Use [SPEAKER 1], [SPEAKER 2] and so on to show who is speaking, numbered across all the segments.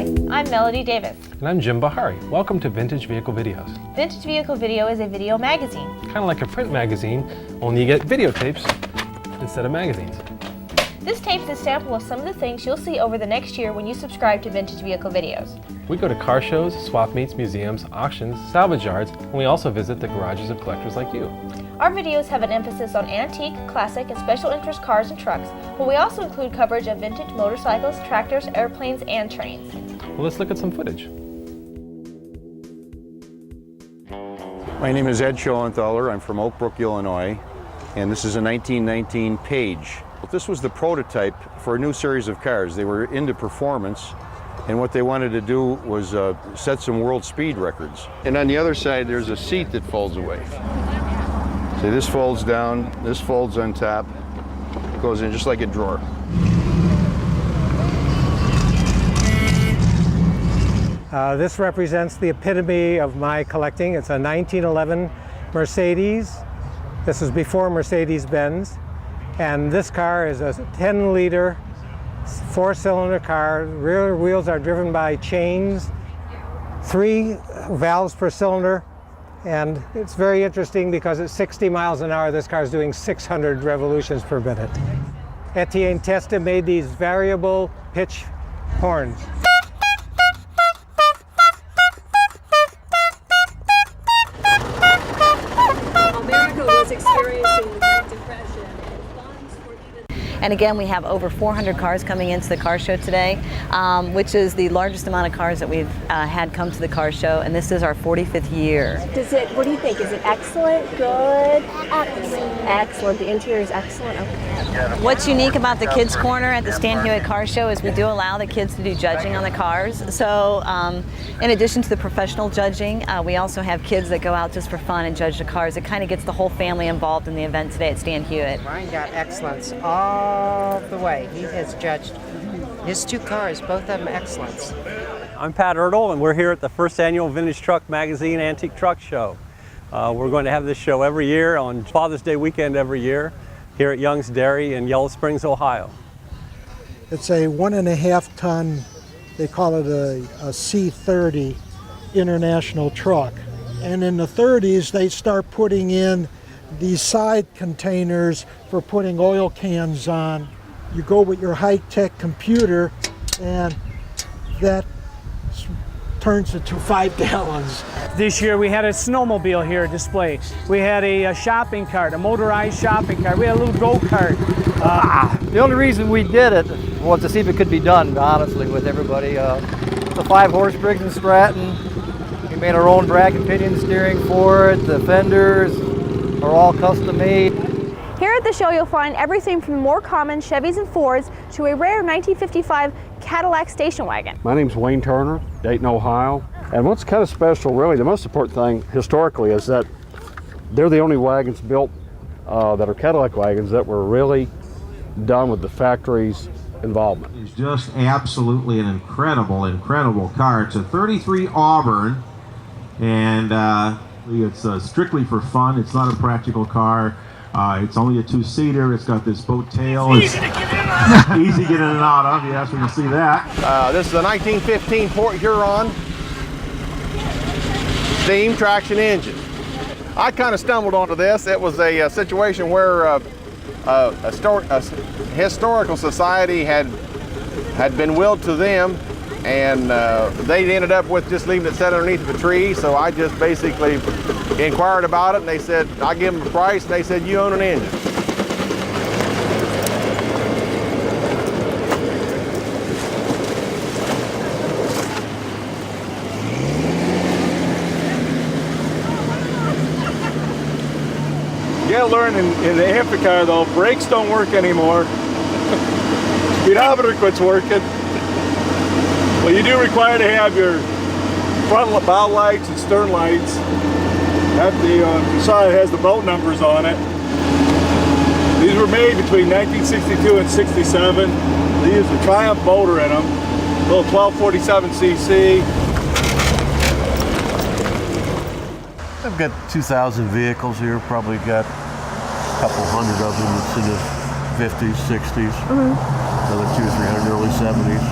[SPEAKER 1] Hi, I'm Melody Davis.
[SPEAKER 2] And I'm Jim Bahari. Welcome to Vintage Vehicle Videos.
[SPEAKER 1] Vintage Vehicle Video is a video magazine.
[SPEAKER 2] Kind of like a print magazine, only you get videotapes instead of magazines.
[SPEAKER 1] This tape's a sample of some of the things you'll see over the next year when you subscribe to Vintage Vehicle Videos.
[SPEAKER 2] We go to car shows, swap meets, museums, auctions, salvage yards, and we also visit the garages of collectors like you.
[SPEAKER 1] Our videos have an emphasis on antique, classic, and special interest cars and trucks, but we also include coverage of vintage motorcycles, tractors, airplanes, and trains.
[SPEAKER 2] Well, let's look at some footage.
[SPEAKER 3] My name is Ed Schoenthaler. I'm from Oak Brook, Illinois, and this is a 1919 Page. This was the prototype for a new series of cars. They were into performance, and what they wanted to do was set some world speed records. And on the other side, there's a seat that folds away. So this folds down, this folds on top, goes in just like a drawer.
[SPEAKER 4] This represents the epitome of my collecting. It's a 1911 Mercedes. This is before Mercedes-Benz. And this car is a 10-liter, 4-cylinder car. Rear wheels are driven by chains, 3 valves per cylinder. And it's very interesting because at 60 miles an hour, this car is doing 600 revolutions per minute. Etienne Testa made these variable pitch horns.
[SPEAKER 5] America was experiencing the Great Depression, and funds were even...
[SPEAKER 6] And again, we have over 400 cars coming into the car show today, which is the largest amount of cars that we've had come to the car show, and this is our 45th year.
[SPEAKER 5] What do you think? Is it excellent, good? Excellent. The interior is excellent. Okay.
[SPEAKER 6] What's unique about the Kids Corner at the Stan Hewitt Car Show is we do allow the kids to do judging on the cars. So in addition to the professional judging, we also have kids that go out just for fun and judge the cars. It kind of gets the whole family involved in the event today at Stan Hewitt.
[SPEAKER 7] Ryan got excellence all the way. He has judged his 2 cars, both of them excellence.
[SPEAKER 8] I'm Pat Ertl, and we're here at the first annual Vintage Truck Magazine Antique Truck Show. We're going to have this show every year on Father's Day weekend every year here at Young's Dairy in Yellow Springs, Ohio.
[SPEAKER 9] It's a 1.5 ton, they call it a C30 international truck. And in the 30s, they start putting in these side containers for putting oil cans on. You go with your high-tech computer, and that turns it to 5 gallons.
[SPEAKER 10] This year we had a snowmobile here displayed. We had a shopping cart, a motorized shopping cart. We had a little go-kart.
[SPEAKER 11] The only reason we did it was to see if it could be done, honestly, with everybody. It's a 5-horse Briggs & Stratton. We made our own drag and pinion steering for it. The fenders are all custom made.
[SPEAKER 1] Here at the show you'll find everything from more common Chevys and Fords to a rare 1955 Cadillac station wagon.
[SPEAKER 12] My name's Wayne Turner, Dayton, Ohio. And what's kind of special, really, the most important thing historically is that they're the only wagons built that are Cadillac wagons that were really done with the factory's involvement.
[SPEAKER 13] It's just absolutely an incredible, incredible car. It's a 33 Auburn, and it's strictly for fun. It's not a practical car. It's only a 2-seater. It's got this boat tail. It's easy to get in and out. Easy to get in and out of. Yes, we can see that.
[SPEAKER 3] This is a 1915 Port Huron steam traction engine. I kind of stumbled onto this. It was a situation where a historical society had been willed to them, and they ended up with just leaving it set underneath of a tree. So I just basically inquired about it, and they said, I give them a price, and they said, you own an engine.
[SPEAKER 14] You gotta learn in the Amphicar though, brakes don't work anymore. Speedometer quits working. Well, you do require to have your front bow lights and stern lights. That the side has the boat numbers on it. These were made between 1962 and 67. They used a Triumph motor in them, little 1247cc.
[SPEAKER 15] I've got 2,000 vehicles here, probably got a couple hundred of them that's in the 50s, 60s, another 200 or 300 early 70s.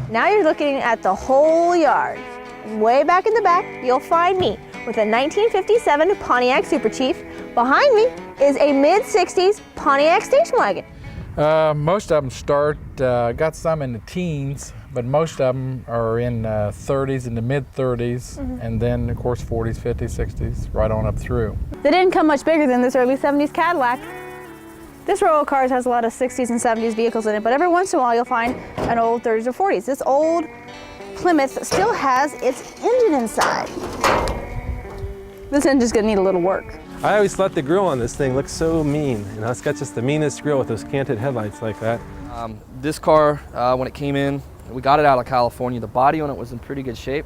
[SPEAKER 1] Now you're looking at the whole yard. Way back in the back, you'll find me with a 1957 Pontiac Super Chief. Behind me is a mid-60s Pontiac station wagon.
[SPEAKER 16] Most of them start, got some in the teens, but most of them are in 30s, in the mid-30s, and then of course 40s, 50s, 60s, right on up through.
[SPEAKER 1] They didn't come much bigger than this early 70s Cadillac. This row of cars has a lot of 60s and 70s vehicles in it, but every once in a while you'll find an old 30s or 40s. This old Plymouth still has its engine inside. This engine's gonna need a little work.
[SPEAKER 2] I always thought the grill on this thing looked so mean. You know, it's got just the meanest grill with those canted headlights like that.
[SPEAKER 17] This car, when it came in, we got it out of California. The body on it was in pretty good shape.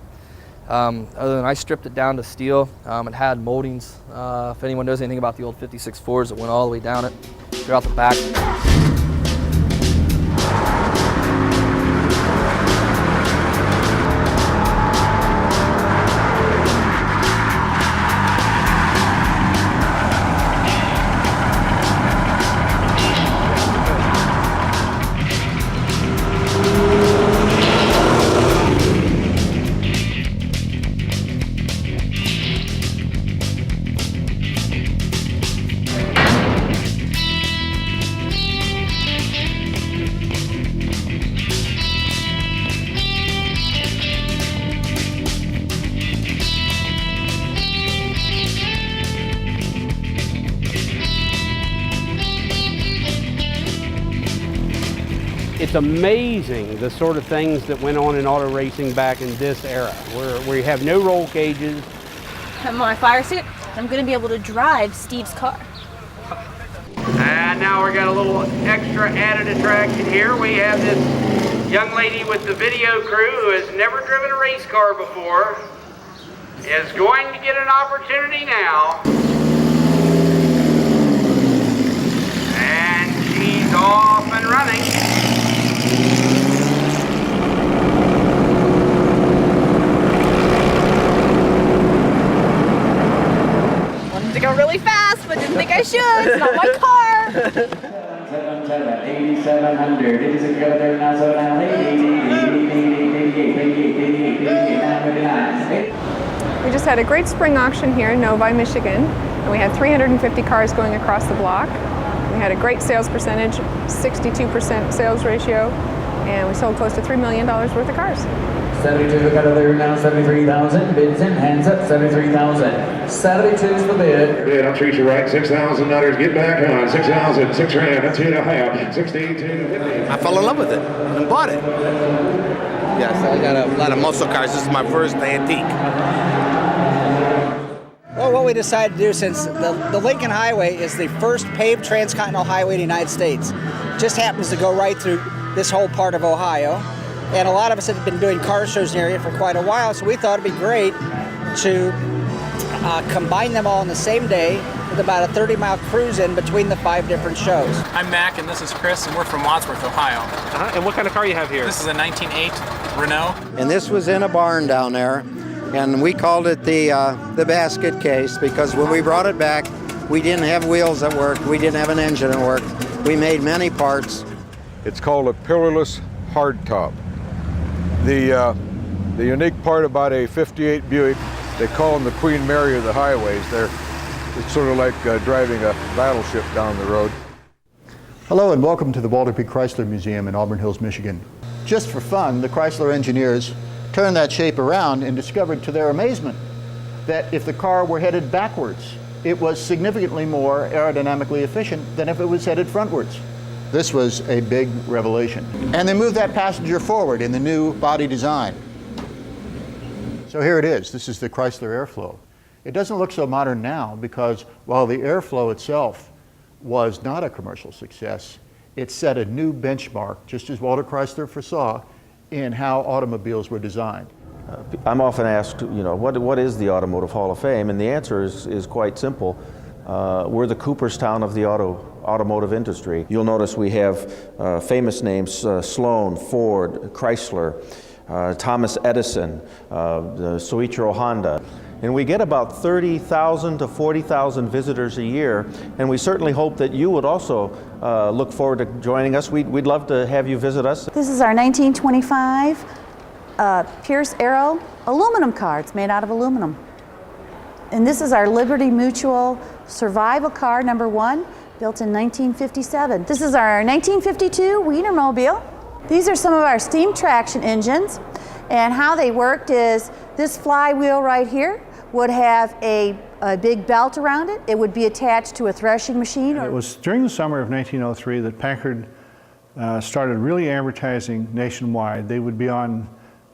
[SPEAKER 17] Other than I stripped it down to steel. It had moldings. If anyone knows anything about the old 56 Fords, it went all the way down it, throughout the back.
[SPEAKER 18] It's amazing the sort of things that went on in auto racing back in this era, where we have no roll cages.
[SPEAKER 1] I'm in my fire suit. I'm going to be able to drive Steve's car.
[SPEAKER 18] And now we're got a little extra added attraction here. We have this young lady with the video crew who has never driven a race car before, is going to get an opportunity now. And she's off and running.
[SPEAKER 1] Wanted to go really fast, but didn't think I should. It's not my car.
[SPEAKER 19] 8700. It is a go there now. So now,
[SPEAKER 20] we just had a great spring auction here in Novi, Michigan, and we had 350 cars going across the block. We had a great sales percentage, 62% sales ratio, and we sold close to $3 million worth of cars.
[SPEAKER 19] 72, we got a there now, 73,000. Bids in, hands up, 73,000. 72 is the bid.
[SPEAKER 21] Bid, I'll treat you right. $6,000. Get back on. 6,000, 6 grand. That's it. I have 62.
[SPEAKER 22] I fell in love with it and bought it. Yes, I got a lot of muscle cars. This is my first antique.
[SPEAKER 23] Well, what we decided to do, since the Lincoln Highway is the first paved transcontinental highway in the United States, just happens to go right through this whole part of Ohio. And a lot of us have been doing car shows in the area for quite a while, so we thought it'd be great to combine them all in the same day with about a 30-mile cruise in between the 5 different shows.
[SPEAKER 24] I'm Mac, and this is Chris, and we're from Wadsworth, Ohio.
[SPEAKER 2] And what kind of car you have here?
[SPEAKER 24] This is a 1908 Renault.
[SPEAKER 25] And this was in a barn down there, and we called it the basket case because when we brought it back, we didn't have wheels that worked, we didn't have an engine that worked. We made many parts.
[SPEAKER 26] It's called a pillarless hardtop. The unique part about a 58 Buick, they call them the Queen Mary of the highways. It's sort of like driving a battleship down the road.
[SPEAKER 27] Hello and welcome to the Walter P. Chrysler Museum in Auburn Hills, Michigan. Just for fun, the Chrysler engineers turned that shape around and discovered to their amazement that if the car were headed backwards, it was significantly more aerodynamically efficient than if it was headed frontwards. This was a big revelation. And they moved that passenger forward in the new body design. So here it is. This is the Chrysler Airflow. It doesn't look so modern now because while the Airflow itself was not a commercial success, it set a new benchmark, just as Walter Chrysler foresaw, in how automobiles were designed.
[SPEAKER 28] I'm often asked, what is the Automotive Hall of Fame? And the answer is quite simple. We're the Cooperstown of the automotive industry. You'll notice we have famous names, Sloan, Ford, Chrysler, Thomas Edison, Soichiro Honda. And we get about 30,000 to 40,000 visitors a year, and we certainly hope that you would also look forward to joining us. We'd love to have you visit us.
[SPEAKER 1] This is our 1925 Pierce Arrow aluminum car. It's made out of aluminum. And this is our Liberty Mutual survival car number 1, built in 1957. This is our 1952 Wienermobile. These are some of our steam traction engines, and how they worked is this flywheel right here would have a big belt around it. It would be attached to a threshing machine.
[SPEAKER 4] It was during the summer of 1903 that Packard started really advertising nationwide. They would be on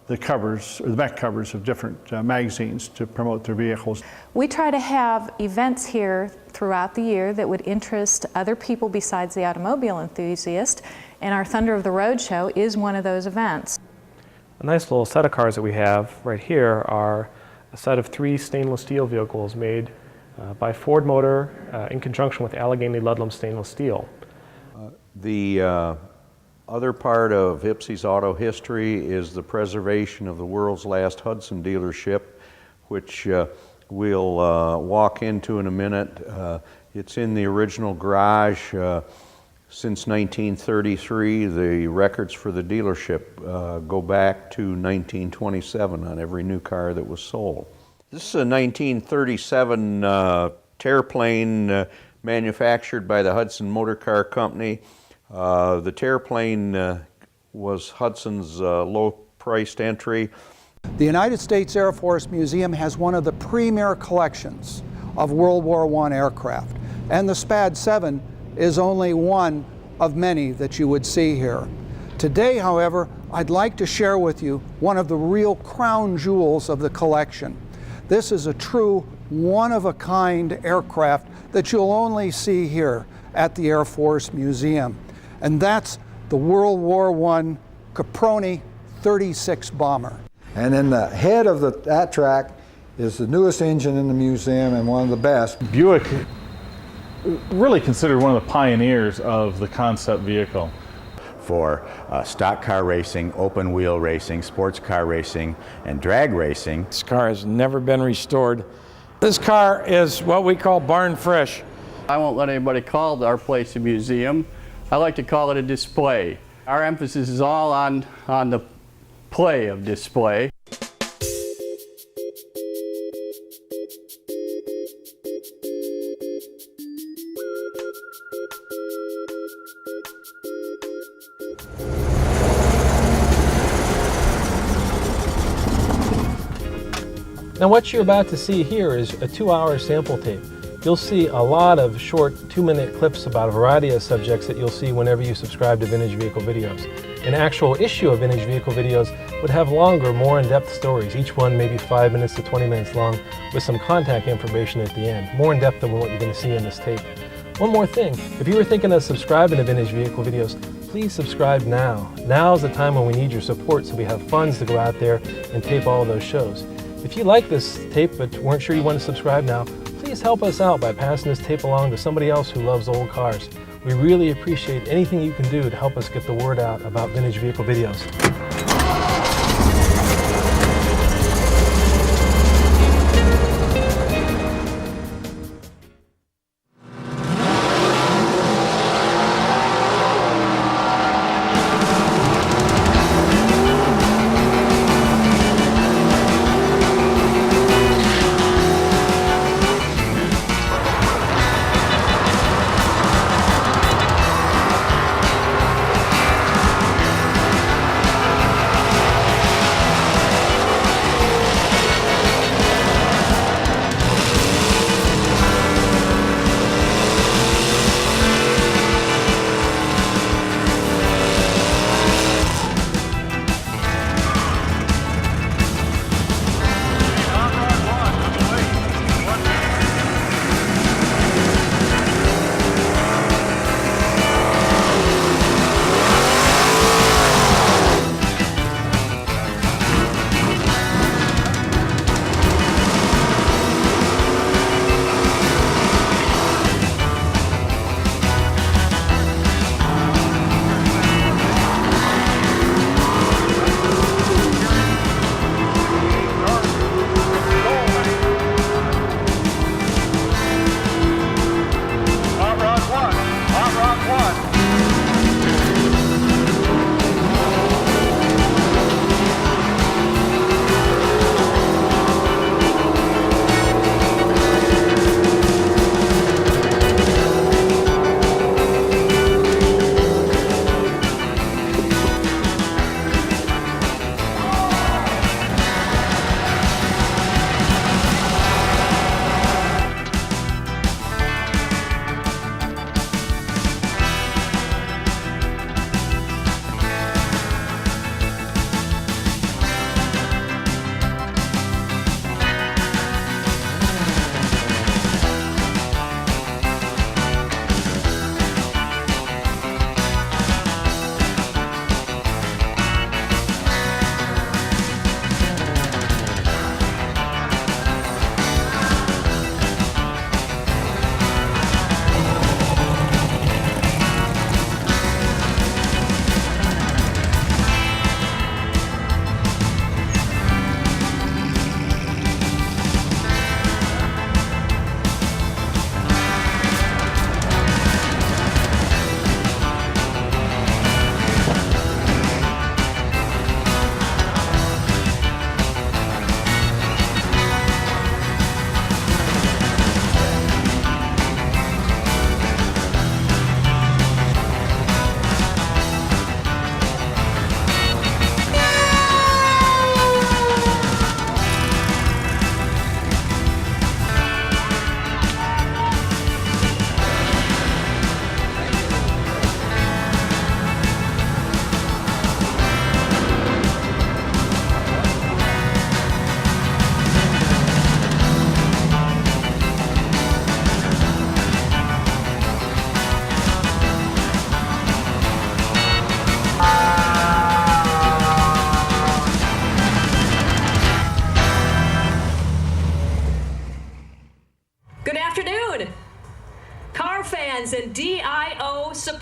[SPEAKER 4] the covers, or the back covers of different magazines to promote their vehicles.
[SPEAKER 5] We try to have events here throughout the year that would interest other people besides the automobile enthusiast, and our Thunder of the Road show is one of those events.
[SPEAKER 2] A nice little set of cars that we have right here are a set of 3 stainless steel vehicles made by Ford Motor in conjunction with Allegheny Ludlam Stainless Steel.
[SPEAKER 3] The other part of Ipsy's auto history is the preservation of the world's last Hudson dealership, which we'll walk into in a minute. It's in the original garage. Since 1933, the records for the dealership go back to 1927 on every new car that was sold. This is a 1937 Terraplane manufactured by the Hudson Motor Car Company. The Terraplane was Hudson's low-priced entry.
[SPEAKER 6] The United States Air Force Museum has one of the premier collections of World War I aircraft, and the SPAD 7 is only one of many that you would see here. Today, however, I'd like to share with you one of the real crown jewels of the collection. This is a true one-of-a-kind aircraft that you'll only see here at the Air Force Museum, and that's the World War I Caproni 36 bomber.
[SPEAKER 7] And in the head of that track is the newest engine in the museum and one of the best.
[SPEAKER 8] Buick really considered one of the pioneers of the concept vehicle.
[SPEAKER 9] For stock car racing, open wheel racing, sports car racing, and drag racing.
[SPEAKER 18] This car has never been restored. This car is what we call barn fresh.
[SPEAKER 10] I won't let anybody call our place a museum. I like to call it a display. Our emphasis is all on the play of display.
[SPEAKER 2] Now what you're about to see here is a 2-hour sample tape. You'll see a lot of short 2-minute clips about a variety of subjects that you'll see whenever you subscribe to Vintage Vehicle Videos. An actual issue of Vintage Vehicle Videos would have longer, more in-depth stories, each one maybe 5 minutes to 20 minutes long, with some contact information at the end, more in depth than what you're going to see in this tape. One more thing, if you were thinking of subscribing to Vintage Vehicle Videos, please subscribe now. Now is the time when we need your support so we have funds to go out there and tape all of those shows. If you like this tape but weren't sure you want to subscribe now, please help us out by passing this tape along to somebody else who loves old cars. We really appreciate anything you can do to help us get the word out about Vintage Vehicle Videos.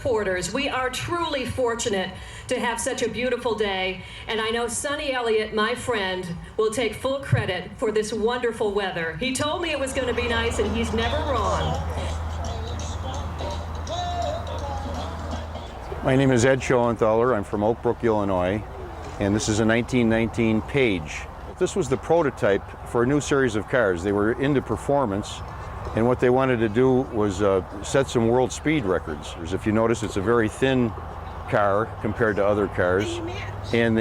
[SPEAKER 11] supporters. We are truly fortunate to have such a beautiful day, and I know Sonny Elliott, my friend, will take full credit for this wonderful weather. He told me it was going to be nice, and he's never wrong.
[SPEAKER 3] My name is Ed Schoenthaler. I'm from Oak Brook, Illinois, and this is a 1919 Page. This was the prototype for a new series of cars. They were into performance, and what they wanted to do was set some world speed records. If you notice, it's a very thin car compared to other cars, and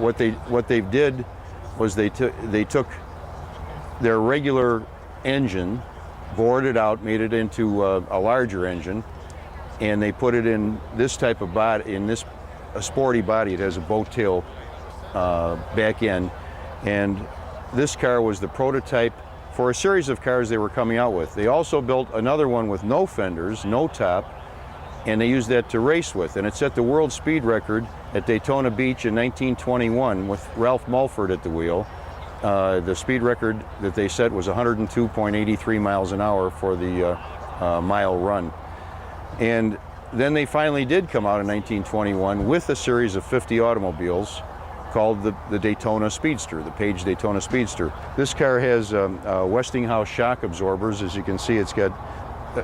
[SPEAKER 3] what they did was they took their regular engine, bored it out, made it into a larger engine, and they put it in this type of body, a sporty body. It has a boat tail back end, and this car was the prototype for a series of cars they were coming out with. They also built another one with no fenders, no top, and they used that to race with, and it set the world speed record at Daytona Beach in 1921 with Ralph Mulford at the wheel. The speed record that they set was 102.83 miles an hour for the mile run. And then they finally did come out in 1921 with a series of 50 automobiles called the Daytona Speedster, the Page Daytona Speedster. This car has Westinghouse shock absorbers. As you can see, it's got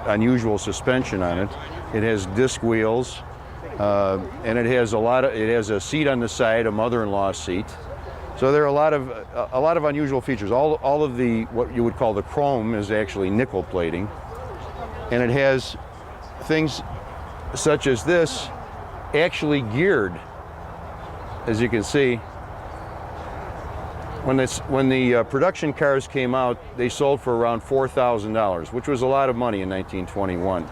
[SPEAKER 3] unusual suspension on it. It has disc wheels, and it has a seat on the side, a mother-in-law seat. So there are a lot of unusual features. All of the what you would call the chrome is actually nickel plating, and it has things such as this actually geared. As you can see, when the production cars came out, they sold for around $4,000, which was a lot of money in 1921.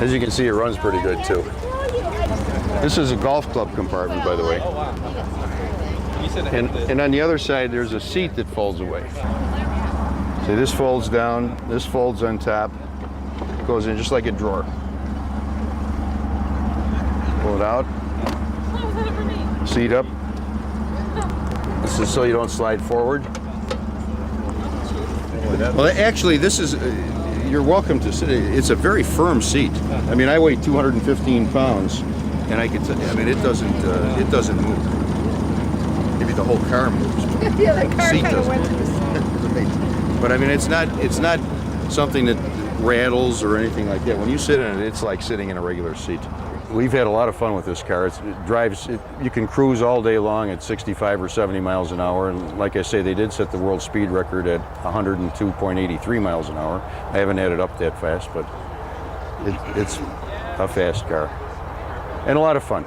[SPEAKER 3] As you can see, it runs pretty good too. This is a golf club compartment, by the way. And on the other side, there's a seat that folds away. So this folds down, this folds on top, goes in just like a drawer. Pull it out, seat up. This is so you don't slide forward. Well, actually, this is, you're welcome to sit. It's a very firm seat. I mean, I weigh 215 pounds, and I can tell you, I mean, it doesn't move. Maybe the whole car moves.
[SPEAKER 12] Yeah, the car
[SPEAKER 3] seat
[SPEAKER 12] kind of
[SPEAKER 3] doesn't move. But I mean, it's not something that rattles or anything like that. When you sit in it, it's like sitting in a regular seat. We've had a lot of fun with this car. You can cruise all day long at 65 or 70 miles an hour. And like I say, they did set the world speed record at 102.83 miles an hour. I haven't had it up that fast, but it's a fast car. And a lot of fun.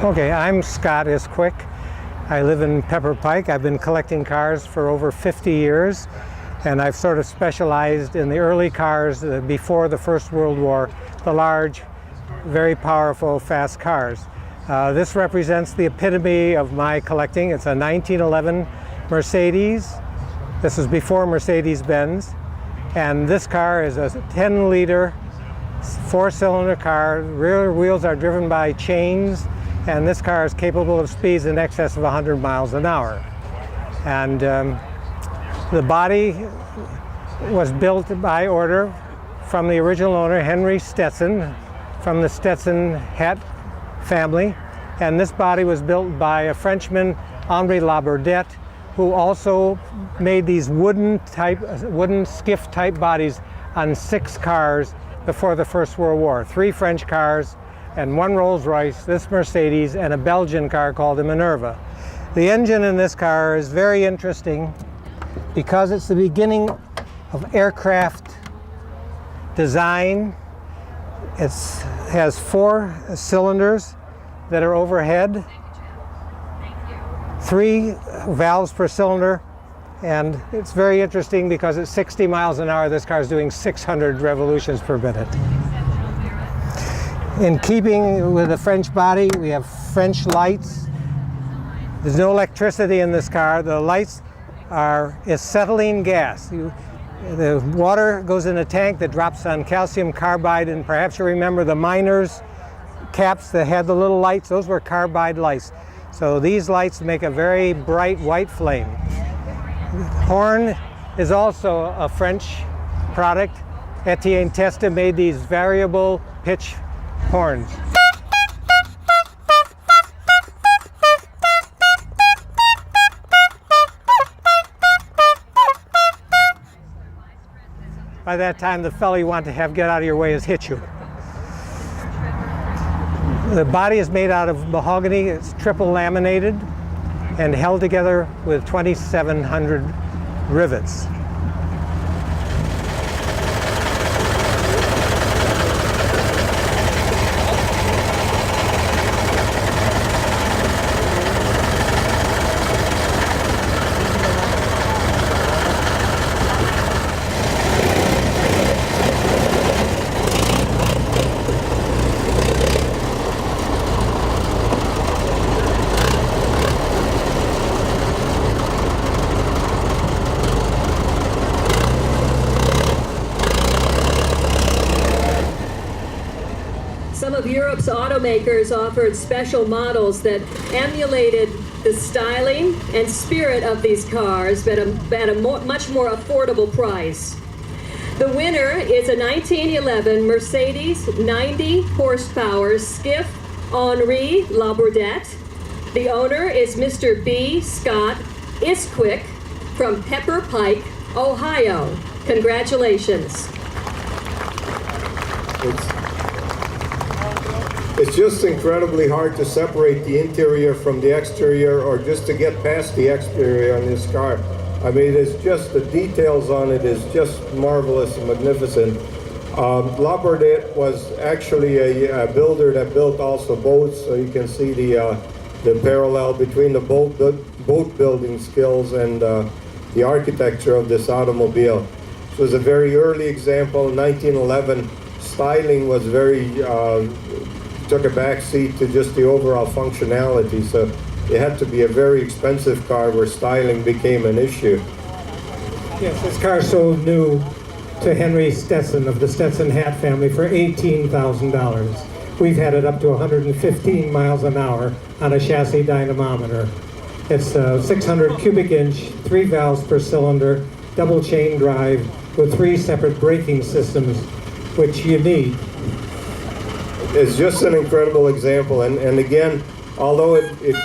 [SPEAKER 13] Okay, I'm Scott Isquick. I live in Pepper Pike. I've been collecting cars for over 50 years, and I've sort of specialized in the early cars before the First World War, the large, very powerful, fast cars. This represents the epitome of my collecting. It's a 1911 Mercedes. This is before Mercedes-Benz, and this car is a 10-liter, 4-cylinder car. Rear wheels are driven by chains, and this car is capable of speeds in excess of 100 miles an hour. And the body was built by order from the original owner, Henry Stetson, from the Stetson hat family. And this body was built by a Frenchman, Henri Labordette, who also made these wooden skiff type bodies on 6 cars before the First World War. 3 French cars and 1 Rolls-Royce, this Mercedes, and a Belgian car called the Minerva. The engine in this car is very interesting because it's the beginning of aircraft design. It has 4 cylinders that are overhead, 3 valves per cylinder, and it's very interesting because at 60 miles an hour, this car is doing 600 revolutions per minute. In keeping with the French body, we have French lights. There's no electricity in this car. The lights is acetylene gas. The water goes in a tank that drops on calcium carbide, and perhaps you remember the miners' caps that had the little lights. Those were carbide lights. So these lights make a very bright white flame. Horn is also a French product. Etienne Testa made these variable pitch horns. By that time, the fellow you want to have get out of your way has hit you. The body is made out of mahogany. It's triple laminated and held together with 2,700 rivets.
[SPEAKER 11] Some of Europe's automakers offered special models that emulated the styling and spirit of these cars, but at a much more affordable price. The winner is a 1911 Mercedes 90 horsepower Skiff Henri Labordette. The owner is Mr. B. Scott Isquick from Pepper Pike, Ohio. Congratulations.
[SPEAKER 12] It's just incredibly hard to separate the interior from the exterior, or just to get past the exterior on this car. I mean, it's just the details on it is just marvelous and magnificent. Labordette was actually a builder that built also boats, so you can see the parallel between the boat building skills and the architecture of this automobile. This was a very early example. In 1911, styling was very took a back seat to just the overall functionality, so it had to be a very expensive car where styling became an issue.
[SPEAKER 13] Yes, this car sold new to Henry Stetson of the Stetson hat family for $18,000. We've had it up to 115 miles an hour on a chassis dynamometer. It's a 600 cubic inch, 3 valves per cylinder, double chain drive with 3 separate braking systems, which you need.
[SPEAKER 12] It's just an incredible example, and again, although it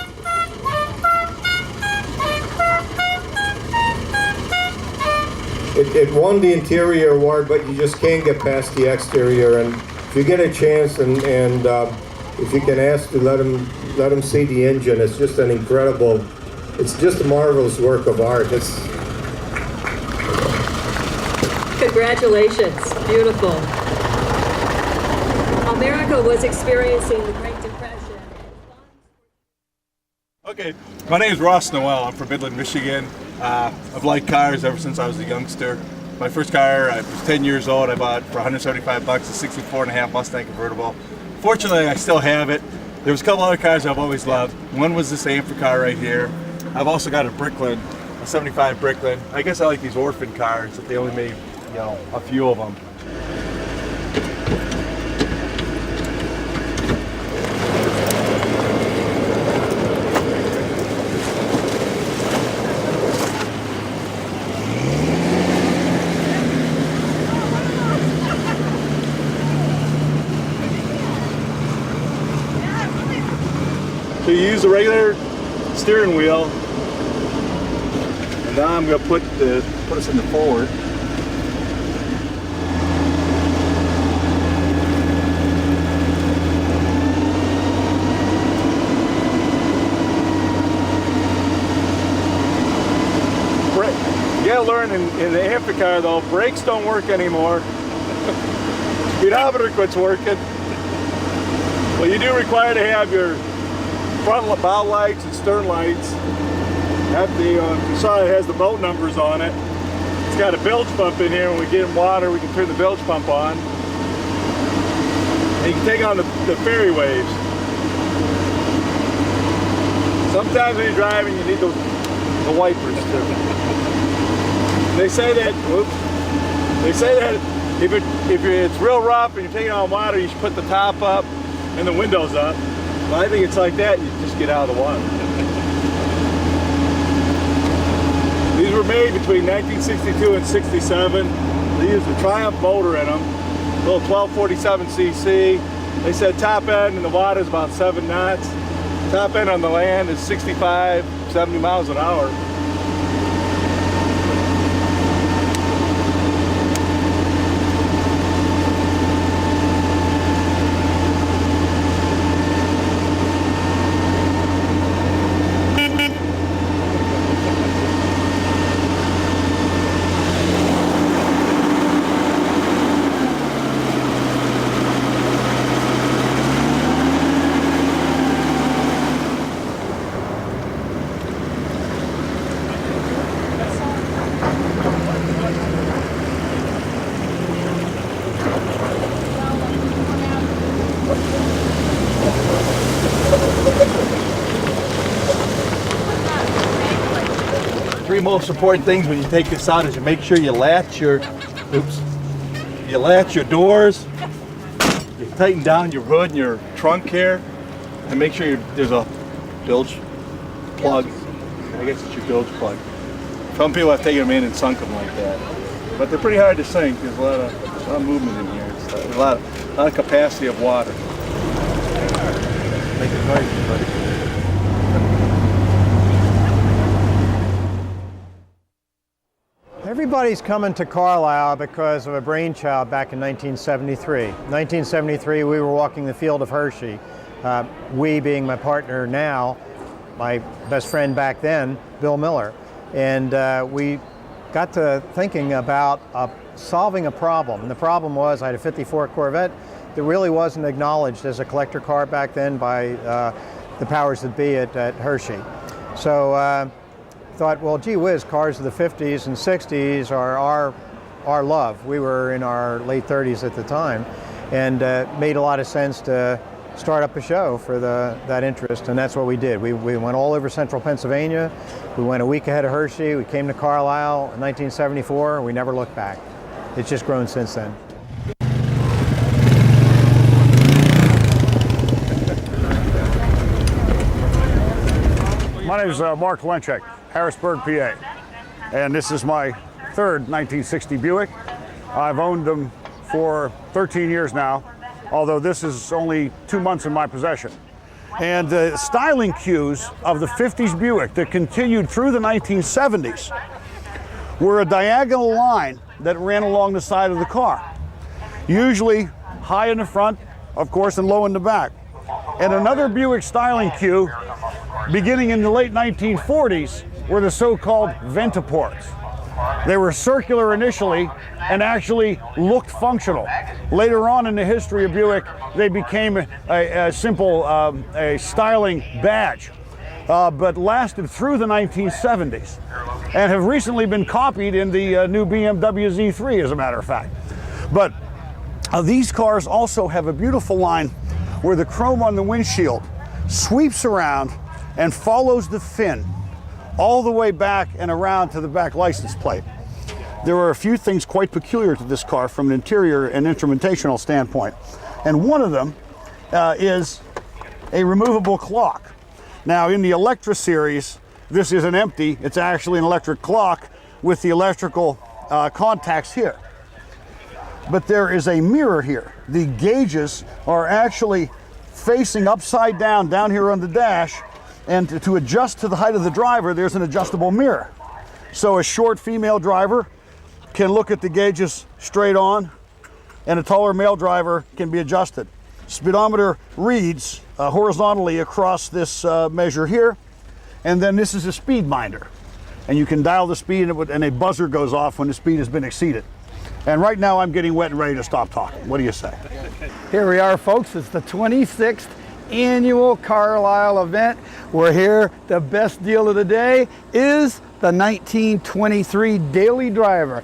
[SPEAKER 12] won the interior award, but you just can't get past the exterior. And if you get a chance, and if you can ask to let them see the engine, it's just an incredible, it's just a marvelous work of art.
[SPEAKER 11] Congratulations, beautiful. America was experiencing the Great Depression.
[SPEAKER 14] Okay, my name is Ross Noel. I'm from Midland, Michigan. I've liked cars ever since I was a youngster. My first car, I was 10 years old. I bought for $175, a 64.5 Mustang convertible. Fortunately, I still have it. There was a couple other cars I've always loved. One was this Amphir car right here. I've also got a Bricklin, a 75 Bricklin. I guess I like these orphan cars that they only made, you know, a few of them. So you use the regular steering wheel, and now I'm going to put us in the forward. You gotta learn in the Amphir car though, brakes don't work anymore. Speedometer quits working. Well, you do require to have your front bow lights and stern lights. You saw it has the boat numbers on it. It's got a bilge pump in here. When we get in water, we can turn the bilge pump on. And you can take on the ferry waves. Sometimes when you're driving, you need those the wipers too. They say that, whoops, they say that if it's real rough and you're taking on water, you should put the top up and the windows up. Well, I think it's like that, you just get out of the water. These were made between 1962 and 67. They used a Triumph motor in them, a little 1247cc. They said top end in the water is about 7 knots. Top end on the land is 65, 70 miles an hour. Three most important things when you take this out is you make sure you latch your, you latch your doors, you tighten down your hood and your trunk here, and make sure there's a bilge plug. I guess it's your bilge plug. Some people have taken them in and sunk them like that, but they're pretty hard to sink. There's a lot of movement in here. There's a lot of capacity of water. Make it noisy, buddy.
[SPEAKER 15] Everybody's coming to Carlisle because of a brainchild back in 1973. 1973, we were walking the field of Hershey. We being my partner now, my best friend back then, Bill Miller. And we got to thinking about solving a problem. And the problem was I had a 54 Corvette that really wasn't acknowledged as a collector car back then by the powers that be at Hershey. So thought, well, gee whiz, cars of the 50s and 60s are our love. We were in our late 30s at the time, and made a lot of sense to start up a show for that interest, and that's what we did. We went all over central Pennsylvania. We went a week ahead of Hershey. We came to Carlisle in 1974, and we never looked back. It's just grown since then.
[SPEAKER 16] My name is Mark Lenchek, Harrisburg, PA, and this is my third 1960 Buick. I've owned them for 13 years now, although this is only 2 months in my possession. And the styling cues of the 50s Buick that continued through the 1970s were a diagonal line that ran along the side of the car, usually high in the front, of course, and low in the back. And another Buick styling cue beginning in the late 1940s were the so-called ventiports. They were circular initially and actually looked functional. Later on in the history of Buick, they became a simple styling badge, but lasted through the 1970s and have recently been copied in the new BMW Z3, as a matter of fact. But these cars also have a beautiful line where the chrome on the windshield sweeps around and follows the fin all the way back and around to the back license plate. There are a few things quite peculiar to this car from an interior and instrumentational standpoint, and one of them is a removable clock. Now, in the Electra series, this isn't empty. It's actually an electric clock with the electrical contacts here. But there is a mirror here. The gauges are actually facing upside down here on the dash, and to adjust to the height of the driver, there's an adjustable mirror. So a short female driver can look at the gauges straight on, and a taller male driver can be adjusted. Speedometer reads horizontally across this measure here, and then this is a speed minder. And you can dial the speed, and a buzzer goes off when the speed has been exceeded. And right now I'm getting wet and ready to stop talking. What do you say?
[SPEAKER 17] Here we are, folks. It's the 26th annual Carlisle event. We're here. The best deal of the day is the 1923 Daily Driver.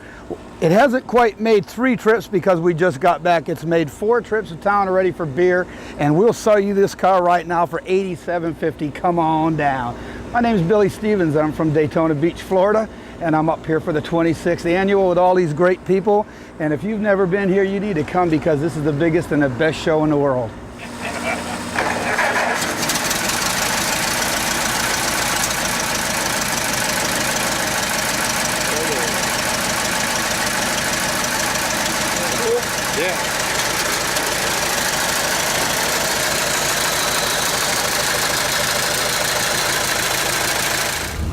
[SPEAKER 17] It hasn't quite made 3 trips because we just got back. It's made 4 trips to town already for beer, and we'll sell you this car right now for $87.50. Come on down. My name is Billy Stevens. I'm from Daytona Beach, Florida, and I'm up here for the 26th annual with all these great people. And if you've never been here, you need to come because this is the biggest and the best show in the world.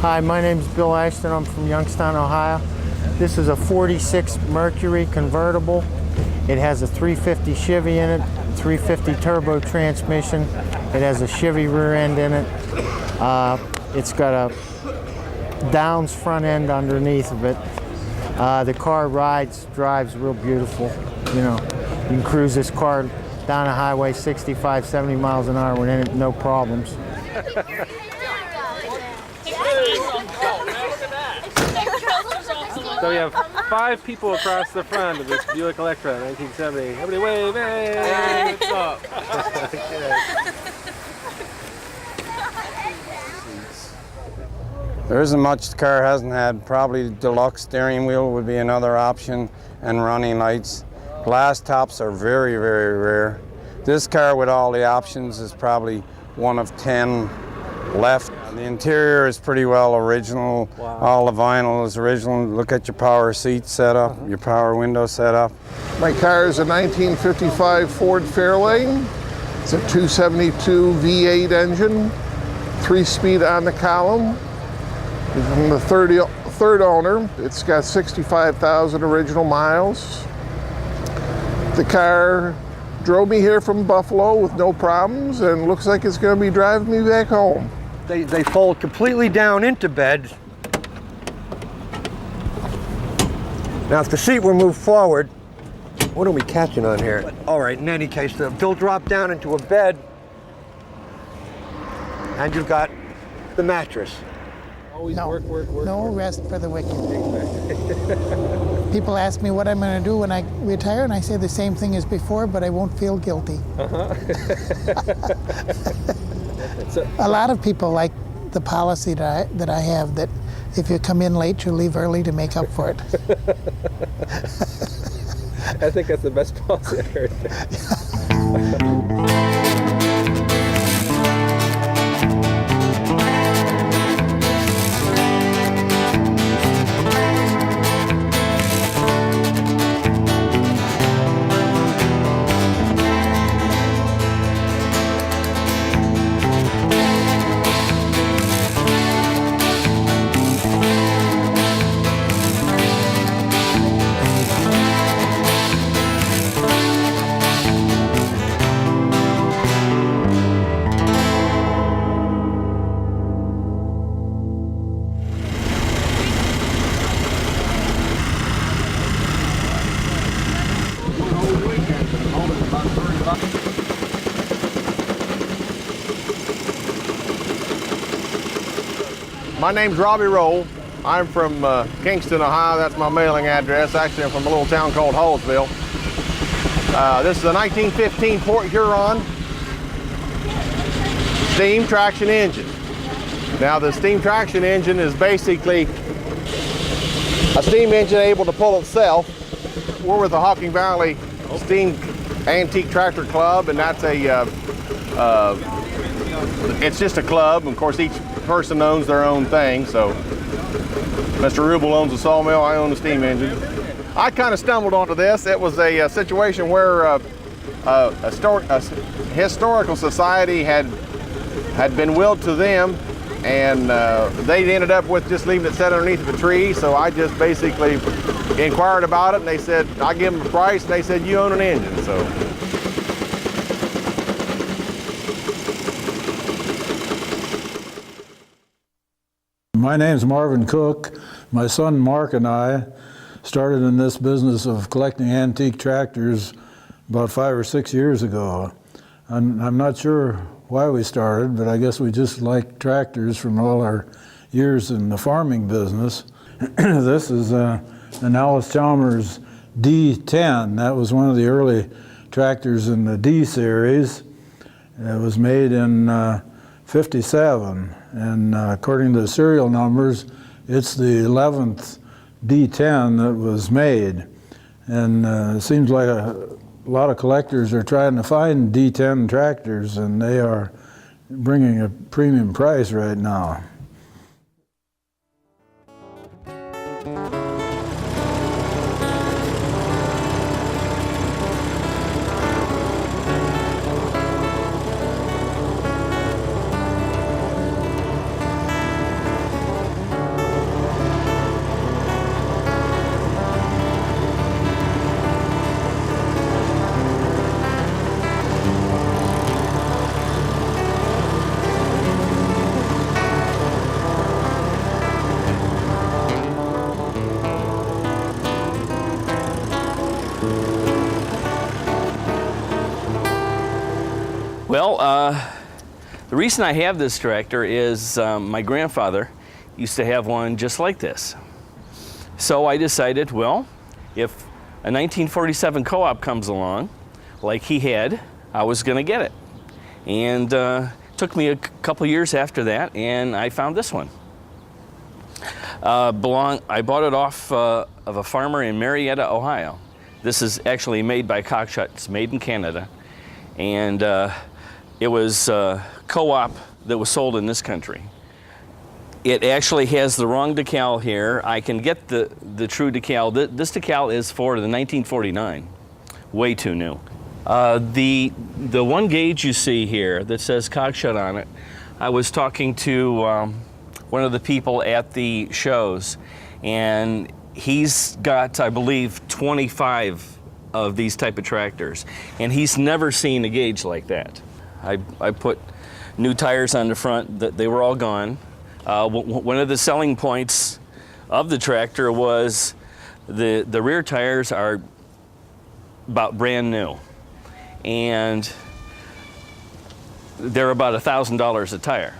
[SPEAKER 19] Hi, my name is Bill Ashton. I'm from Youngstown, Ohio. This is a 46 Mercury convertible. It has a 350 Chevy in it, 350 turbo transmission. It has a Chevy rear end in it. It's got a Downs front end underneath of it. The car drives real beautiful. You know, you can cruise this car down a highway 65, 70 miles an hour within it, no problems.
[SPEAKER 2] So we have 5 people across the front of this Buick Electra 1970. Everybody wave, hey! What's up?
[SPEAKER 20] There isn't much the car hasn't had. Probably deluxe steering wheel would be another option, and running lights. Glass tops are very, very rare. This car with all the options is probably one of 10 left. The interior is pretty well original. Wow. All the vinyl is original. Look at your power seat setup, your power window setup.
[SPEAKER 21] My car is a 1955 Ford Fairlane. It's a 272 V8 engine, 3-speed on the column. I'm the third owner. It's got 65,000 original miles. The car drove me here from Buffalo with no problems and looks like it's going to be driving me back home.
[SPEAKER 22] They fold completely down into bed. Now if the seat were moved forward, what are we catching on here? All right, in any case, they'll drop down into a bed and you've got the mattress.
[SPEAKER 2] Always work.
[SPEAKER 23] No rest for the wicked. People ask me what I'm going to do when I retire, and I say the same thing as before, but I won't feel guilty. A lot of people like the policy that I have, that if you come in late, you leave early to make up for it.
[SPEAKER 2] I think that's the best policy I've heard.
[SPEAKER 21] My name's Robbie Roll. I'm from Kingston, Ohio. That's my mailing address. Actually, I'm from a little town called Hallsville. This is a 1915 Port Huron steam traction engine. Now, the steam traction engine is basically a steam engine able to pull itself. We're with the Hocking Valley Steam Antique Tractor Club, and that's it's just a club. Of course, each person owns their own thing. So Mr. Rubel owns a sawmill, I own the steam engine. I kind of stumbled onto this. It was a situation where a historical society had been willed to them, and they ended up with just leaving it set underneath of a tree. So I just basically inquired about it, and they said, I give them a price, and they said, you own an engine. So.
[SPEAKER 24] My name's Marvin Cook. My son Mark and I started in this business of collecting antique tractors about 5 or 6 years ago. I'm not sure why we started, but I guess we just liked tractors from all our years in the farming business. This is an Alice Chalmers D10. That was one of the early tractors in the D series. It was made in 57. And according to the serial numbers, it's the 11th D10 that was made. And it seems like a lot of collectors are trying to find D10 tractors, and they are bringing a premium price right now.
[SPEAKER 1] Well, the reason I have this tractor is my grandfather used to have one just like this. So I decided, well, if a 1947 co-op comes along, like he had, I was going to get it. And it took me a couple years after that, and I found this one. I bought it off of a farmer in Marietta, Ohio. This is actually made by Cockshut. It's made in Canada. And it was co-op that was sold in this country. It actually has the wrong decal here. I can get the true decal. This decal is for the 1949. Way too new. The one gauge you see here that says Cockshut on it, I was talking to one of the people at the shows, and he's got, I believe, 25 of these type of tractors, and he's never seen a gauge like that. I put new tires on the front, they were all gone. One of the selling points of the tractor was the rear tires are about brand new, and they're about $1,000 a tire.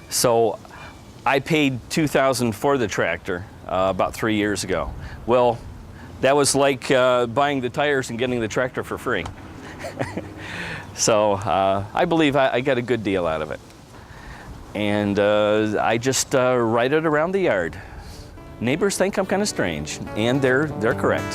[SPEAKER 1] So I paid $2,000 for the tractor about 3 years ago. Well, that was like buying the tires and getting the tractor for free. So I believe I got a good deal out of it. And I just ride it around the yard. Neighbors think I'm kind of strange, and they're correct.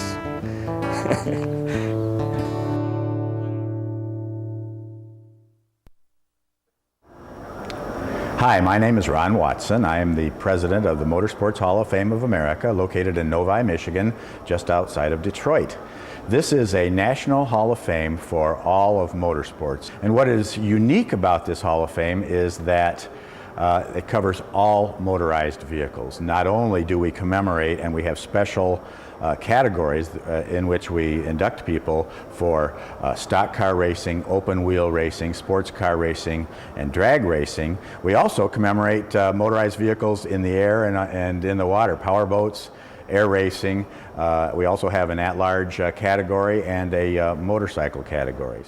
[SPEAKER 9] Hi, my name is Ron Watson. I am the president of the Motorsports Hall of Fame of America, located in Novi, Michigan, just outside of Detroit. This is a national Hall of Fame for all of motorsports. And what is unique about this Hall of Fame is that it covers all motorized vehicles. Not only do we commemorate, and we have special categories in which we induct people for stock car racing, open wheel racing, sports car racing, and drag racing, we also commemorate motorized vehicles in the air and in the water, power boats, air racing. We also have an at-large category and a motorcycle category.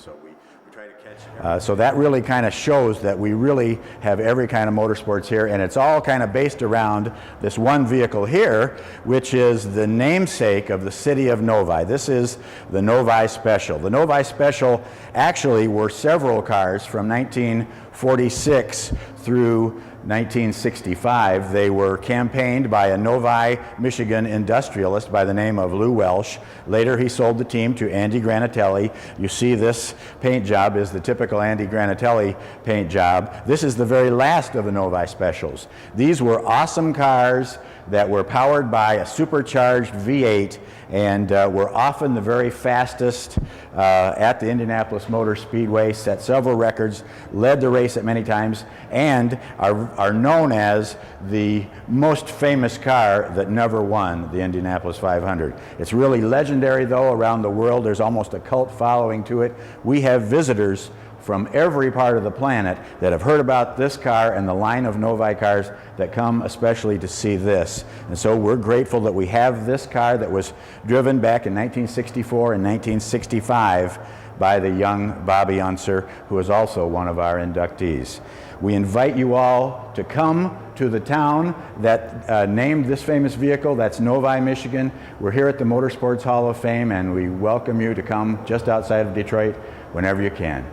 [SPEAKER 9] So that really kind of shows that we really have every kind of motorsports here, and it's all kind of based around this one vehicle here, which is the namesake of the city of Novi. This is the Novi Special. The Novi Special actually were several cars from 1946 through 1965. They were campaigned by a Novi, Michigan industrialist by the name of Lou Welsh. Later he sold the team to Andy Granatelli. You see this paint job is the typical Andy Granatelli paint job. This is the very last of the Novi Specials. These were awesome cars that were powered by a supercharged V8 and were often the very fastest at the Indianapolis Motor Speedway, set several records, led the race at many times, and are known as the most famous car that never won the Indianapolis 500. It's really legendary though around the world. There's almost a cult following to it. We have visitors from every part of the planet that have heard about this car and the line of Novi cars that come especially to see this. And so we're grateful that we have this car that was driven back in 1964 and 1965 by the young Bobby Unser, who is also one of our inductees. We invite you all to come to the town that named this famous vehicle. That's Novi, Michigan. We're here at the Motorsports Hall of Fame, and we welcome you to come just outside of Detroit whenever you can.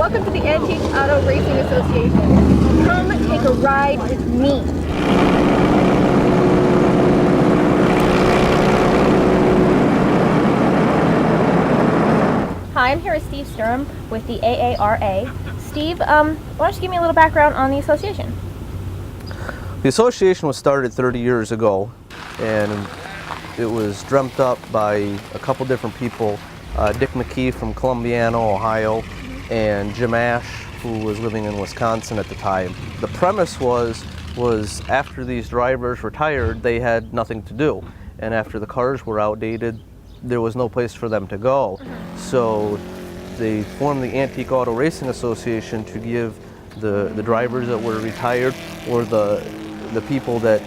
[SPEAKER 4] Welcome to the Antique Auto Racing Association. Come take a ride with me. Hi, I'm here with Steve Sturm with the AARA. Steve, why don't you give me a little background on the association?
[SPEAKER 5] The association was started 30 years ago, and it was dreamt up by a couple different people, Dick McKee from Columbiana, Ohio, and Jim Ash, who was living in Wisconsin at the time. The premise was after these drivers retired, they had nothing to do, and after the cars were outdated, there was no place for them to go. So they formed the Antique Auto Racing Association to give the drivers that were retired, or the people that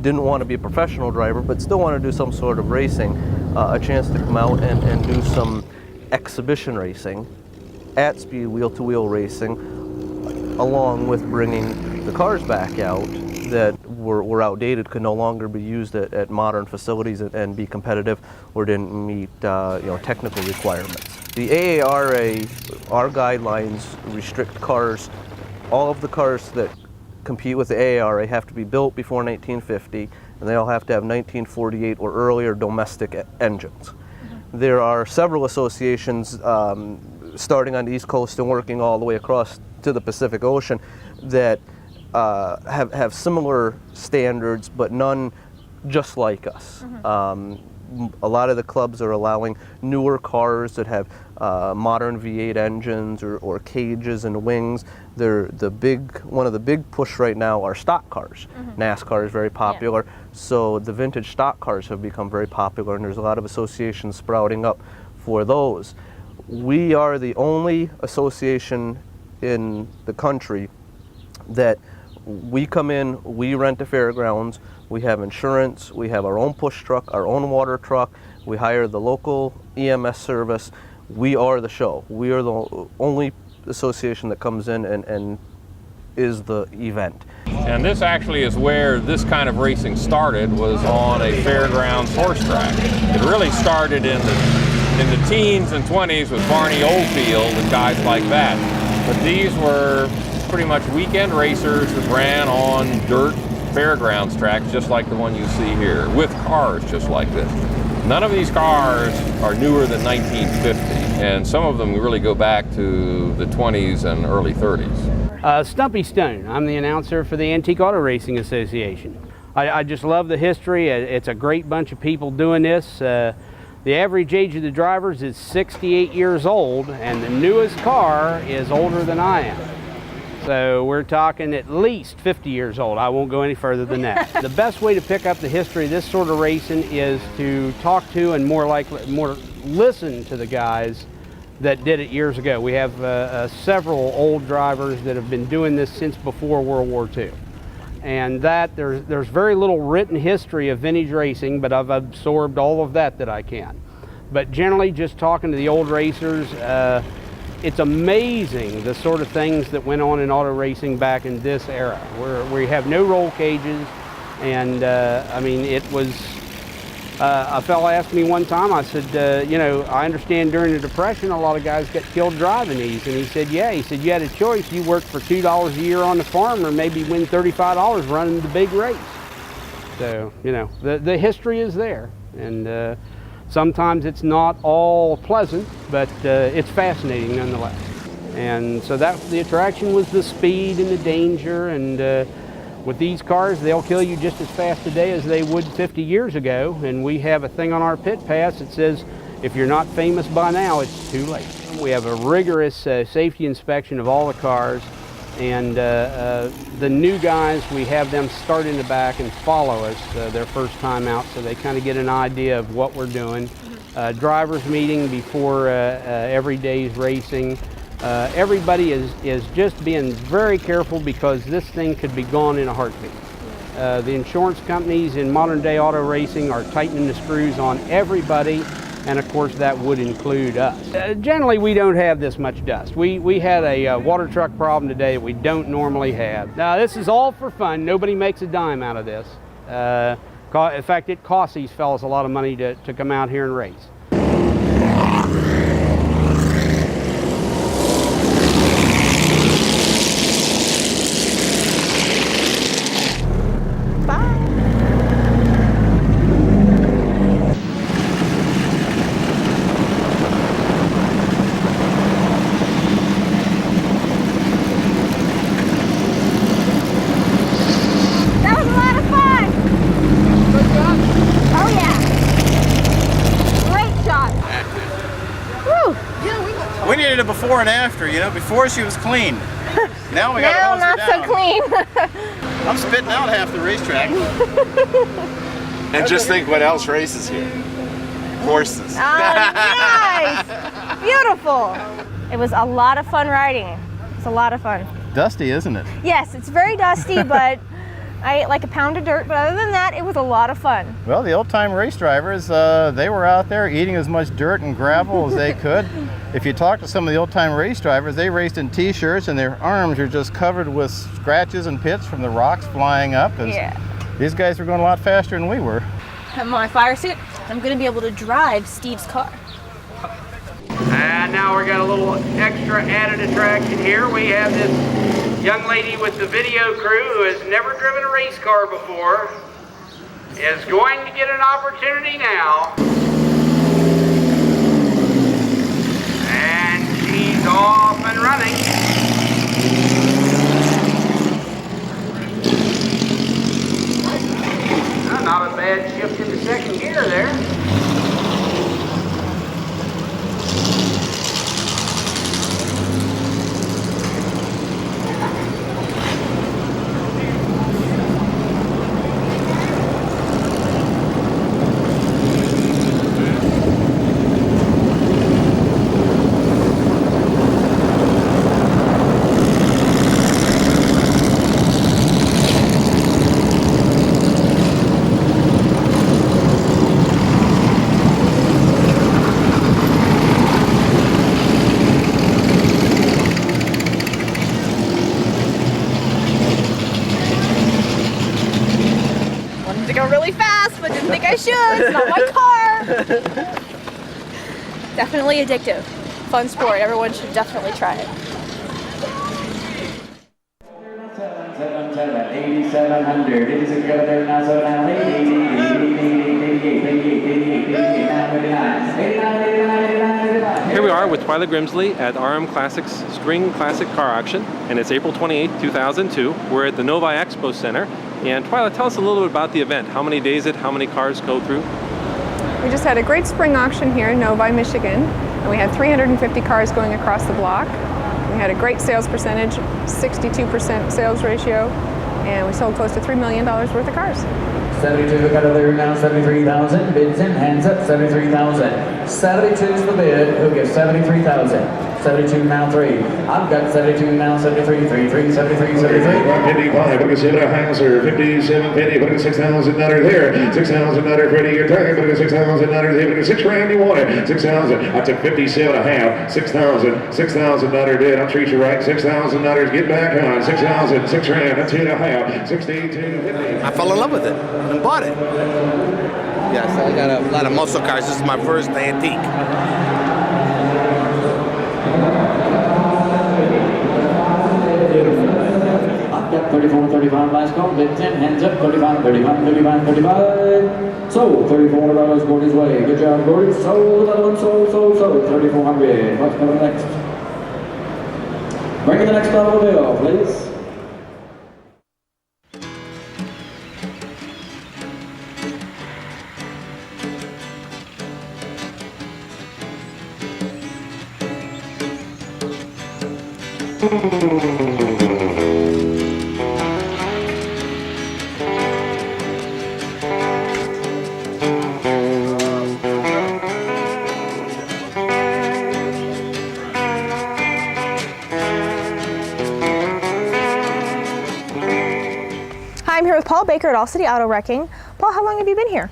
[SPEAKER 5] didn't want to be a professional driver but still want to do some sort of racing, a chance to come out and do some exhibition racing, at speed wheel-to-wheel racing, along with bringing the cars back out that were outdated, could no longer be used at modern facilities and be competitive, or didn't meet technical requirements. The AARA, our guidelines restrict cars. All of the cars that compete with the AARA have to be built before 1950, and they all have to have 1948 or earlier domestic engines. There are several associations starting on the East Coast and working all the way across to the Pacific Ocean that have similar standards, but none just like us. A lot of the clubs are allowing newer cars that have modern V8 engines or cages and wings. One of the big push right now are stock cars. NASCAR is very popular, so the vintage stock cars have become very popular, and there's a lot of associations sprouting up for those. We are the only association in the country that we come in, we rent the fairgrounds, we have insurance, we have our own push truck, our own water truck, we hire the local EMS service. We are the show. We are the only association that comes in and is the event.
[SPEAKER 6] And this actually is where this kind of racing started, was on a fairgrounds horse track. It really started in the teens and 20s with Barney Oldfield and guys like that. But these were pretty much weekend racers that ran on dirt fairgrounds tracks just like the one you see here, with cars just like this. None of these cars are newer than 1950, and some of them really go back to the 20s and early 30s.
[SPEAKER 7] Stumpy Stone. I'm the announcer for the Antique Auto Racing Association. I just love the history. It's a great bunch of people doing this. The average age of the drivers is 68 years old, and the newest car is older than I am. So we're talking at least 50 years old. I won't go any further than that. The best way to pick up the history of this sort of racing is to talk to and more listen to the guys that did it years ago. We have several old drivers that have been doing this since before World War II. And there's very little written history of vintage racing, but I've absorbed all of that I can. But generally, just talking to the old racers, it's amazing the sort of things that went on in auto racing back in this era, where we have no roll cages, and I mean, it was, a fella asked me one time, I said, I understand during the Depression a lot of guys got killed driving these, and he said, yeah, he said, you had a choice, you worked for $2 a year on the farm, or maybe win $35 running the big race. So, the history is there, and sometimes it's not all pleasant, but it's fascinating nonetheless. And so the attraction was the speed and the danger, and with these cars, they'll kill you just as fast today as they would 50 years ago. And we have a thing on our pit pass that says, if you're not famous by now, it's too late. We have a rigorous safety inspection of all the cars, and the new guys, we have them start in the back and follow us their first time out, so they kind of get an idea of what we're doing. Drivers meeting before every day's racing. Everybody is just being very careful, because this thing could be gone in a heartbeat. The insurance companies in modern day auto racing are tightening the screws on everybody, and of course that would include us. Generally, we don't have this much dust. We had a water truck problem today that we don't normally have. Now, this is all for fun. Nobody makes a dime out of this. In fact, it costs these fellas a lot of money to come out here and race.
[SPEAKER 3] We needed a before and after, you know. Before she was clean. Now we got
[SPEAKER 4] Now
[SPEAKER 3] to
[SPEAKER 4] not so clean.
[SPEAKER 3] I'm spitting out half the racetrack.
[SPEAKER 8] And just think what else races here. Horses.
[SPEAKER 4] Nice! Beautiful. It was a lot of fun riding. It was a lot of fun.
[SPEAKER 3] Dusty, isn't it?
[SPEAKER 4] Yes, it's very dusty, but I ate like a pound of dirt. But other than that, it was a lot of fun.
[SPEAKER 3] Well, the old-time race drivers, they were out there eating as much dirt and gravel as they could. If you talk to some of the old-time race drivers, they raced in t-shirts and their arms were just covered with scratches and pits from the rocks flying up.
[SPEAKER 4] Yeah.
[SPEAKER 3] These guys were going a lot faster than we were.
[SPEAKER 4] I'm my fire suit. I'm going to be able to drive Steve's car.
[SPEAKER 7] And now we got a little extra added attraction here. We have this young lady with the video crew who has never driven a race car before, is going to get an opportunity now. And she's off and running. Not a bad shift into second gear there.
[SPEAKER 4] I should. It's not my car. Definitely addictive. Fun sport. Everyone should definitely try it.
[SPEAKER 10] 8,700. It is a good there now. So now 89.
[SPEAKER 2] Here we are with Twyla Grimsley at RM Classics String Classic Car Auction, and it's April 28, 2002. We're at the Novi Expo Center. And Twyla, tell us a little bit about the event. How many days it? How many cars go through?
[SPEAKER 18] We just had a great spring auction here in Novi, Michigan, and we had 350 cars going across the block. We had a great sales percentage, 62% sales ratio, and we sold close to $3 million worth of cars.
[SPEAKER 10] 72, we got a there now, 73,000. Bids in, hands up, 73,000. 72 is the bid. Who gives 73,000? 72 now 3. I've got 72 now, 73, 3, 3, 73, 73.
[SPEAKER 25] 55, look at Sarah Hanser, 5750, look at $6,000 there. $6,000 ready your time, look at $6,000 there, look at $6,000 you want it. 6,000, I took 57 and a half, $6,000 bid, I'll treat you right, $6,000, get back on, 6,000, $6,000, that's 2.5, 62.50.
[SPEAKER 26] I fell in love with it and bought it. Yes, I got a lot of muscle cars. This is my first antique.
[SPEAKER 10] I've got 34, 35 last call, bid 10, hands up, 35, 35, 35, 35. Sold, $34 going his way. Good job, Gordon. Sold, another one, sold, 3,400. What's coming next? Bring in the next dollar bill, please.
[SPEAKER 4] Hi, I'm here with Paul Baker at All City Auto Wrecking. Paul, how long have you been here?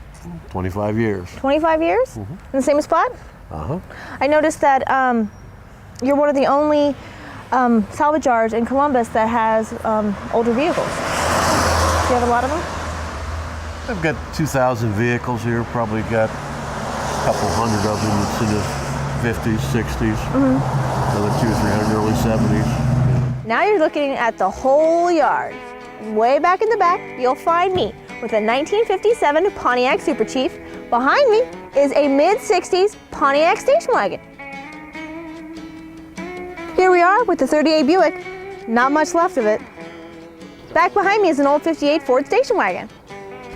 [SPEAKER 27] 25 years.
[SPEAKER 4] 25 years? In the same spot?
[SPEAKER 27] Uh-huh.
[SPEAKER 4] I noticed that you're one of the only salvage yards in Columbus that has older vehicles. Do you have a lot of them?
[SPEAKER 27] I've got 2,000 vehicles here, probably got a couple hundred of them that's in the 50s, 60s, another 200 or 300 early 70s.
[SPEAKER 4] Now you're looking at the whole yard. Way back in the back, you'll find me with a 1957 Pontiac Super Chief. Behind me is a mid-60s Pontiac station wagon. Here we are with the 38 Buick, not much left of it. Back behind me is an old 58 Ford station wagon.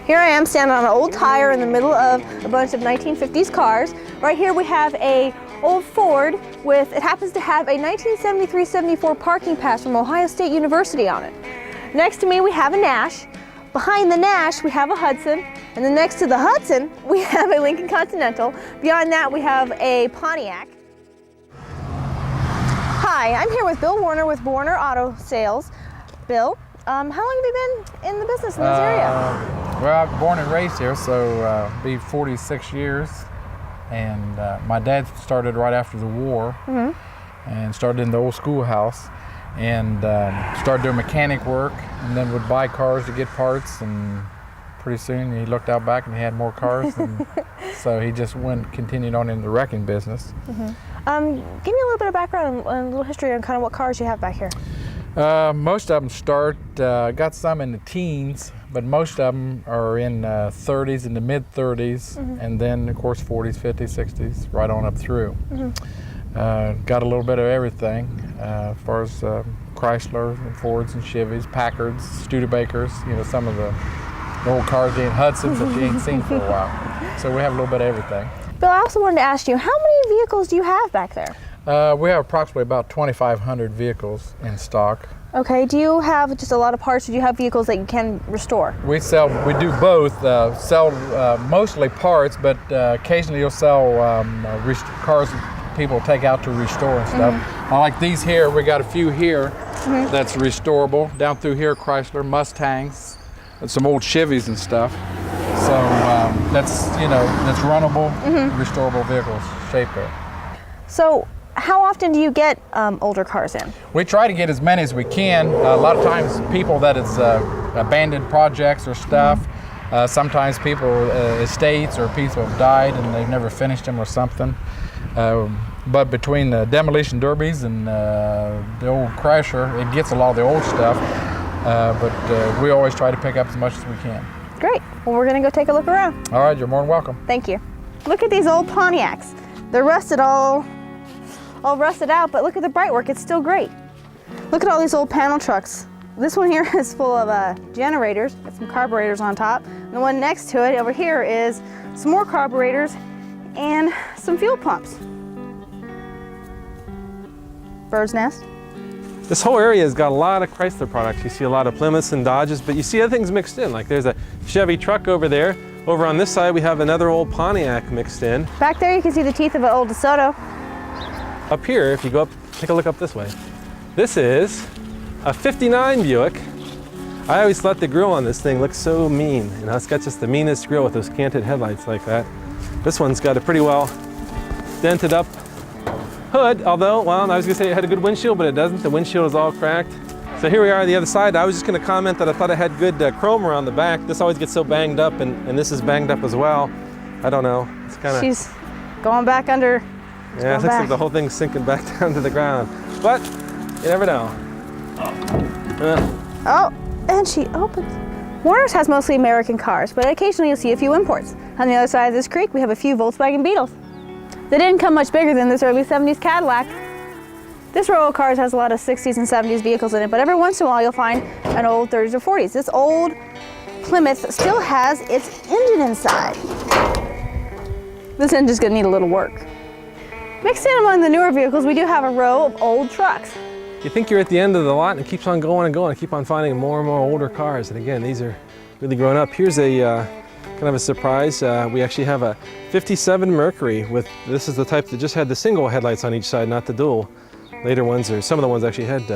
[SPEAKER 4] Here I am standing on an old tire in the middle of a bunch of 1950s cars. Right here we have a old Ford with, it happens to have a 1973-74 parking pass from Ohio State University on it. Next to me we have a Nash. Behind the Nash we have a Hudson. And then next to the Hudson we have a Lincoln Continental. Beyond that we have a Pontiac. Hi, I'm here with Bill Warner with Warner Auto Sales. Bill, how long have you been in the business in this area?
[SPEAKER 11] Well, I was born and raised here, so be 46 years. And my dad started right after the war and started in the old schoolhouse and started doing mechanic work and then would buy cars to get parts, and pretty soon he looked out back and he had more cars, and so he just continued on in the wrecking business.
[SPEAKER 4] Give me a little bit of background and a little history on kind of what cars you have back here.
[SPEAKER 11] Most of them got some in the teens, but most of them are in 30s, in the mid 30s, and then of course 40s, 50s, 60s, right on up through. Got a little bit of everything as far as Chrysler and Fords and Chevys, Packards, Studebakers, you know, some of the old cars in Hudsons that you ain't seen for a while. So we have a little bit of everything.
[SPEAKER 4] Bill, I also wanted to ask you, how many vehicles do you have back there?
[SPEAKER 11] We have approximately about 2,500 vehicles in stock.
[SPEAKER 4] Okay, do you have just a lot of parts, or do you have vehicles that you can restore?
[SPEAKER 11] We do both, sell mostly parts, but occasionally you'll sell cars people take out to restore and stuff. Like these here, we got a few here that's restorable. Down through here, Chrysler, Mustangs, and some old Chevys and stuff. So that's runnable, restorable vehicles, shaped up.
[SPEAKER 4] So how often do you get older cars in?
[SPEAKER 11] We try to get as many as we can. A lot of times people that is abandoned projects or stuff. Sometimes people, estates or people have died and they've never finished them or something. But between the demolition derbies and the old Crasher, it gets a lot of the old stuff. But we always try to pick up as much as we can.
[SPEAKER 4] Great. Well, we're going to go take a look around.
[SPEAKER 11] All right, you're more than welcome.
[SPEAKER 4] Thank you. Look at these old Pontiacs. They're rusted all rusted out, but look at the bright work. It's still great. Look at all these old panel trucks. This one here is full of generators, got some carburetors on top. And the one next to it over here is some more carburetors and some fuel pumps. Bird's nest.
[SPEAKER 12] This whole area has got a lot of Chrysler products. You see a lot of Plymouths and Dodges, but you see other things mixed in. Like there's a Chevy truck over there. Over on this side, we have another old Pontiac mixed in.
[SPEAKER 4] Back there, you can see the teeth of an old DeSoto.
[SPEAKER 12] Up here, if you go up, take a look up this way. This is a 59 Buick. I always thought the grille on this thing looked so mean. You know, it's got just the meanest grille with those canted headlights like that. This one's got a pretty well dented up hood, although, well, I was gonna say it had a good windshield, but it doesn't. The windshield is all cracked. So here we are on the other side. I was just gonna comment that I thought it had good chrome around the back. This always gets so banged up, and this is banged up as well. I don't know, it's kind of...
[SPEAKER 4] She's going back under.
[SPEAKER 12] Yeah, it looks like the whole thing's sinking back down to the ground. But you never know.
[SPEAKER 4] Oh, and she opens. Warner's has mostly American cars, but occasionally you'll see a few imports. On the other side of this creek, we have a few Volkswagen Beetles. They didn't come much bigger than this early 70s Cadillac. This row of cars has a lot of 60s and 70s vehicles in it, but every once in a while you'll find an old 30s or 40s. This old Plymouth still has its engine inside. This engine's gonna need a little work. Mixed in among the newer vehicles, we do have a row of old trucks.
[SPEAKER 12] You think you're at the end of the lot and it keeps on going and going. I keep on finding more and more older cars. And again, these are really grown up. Here's a kind of a surprise. We actually have a 57 Mercury with, this is the type that just had the single headlights on each side, not the dual. Later ones, or some of the ones actually had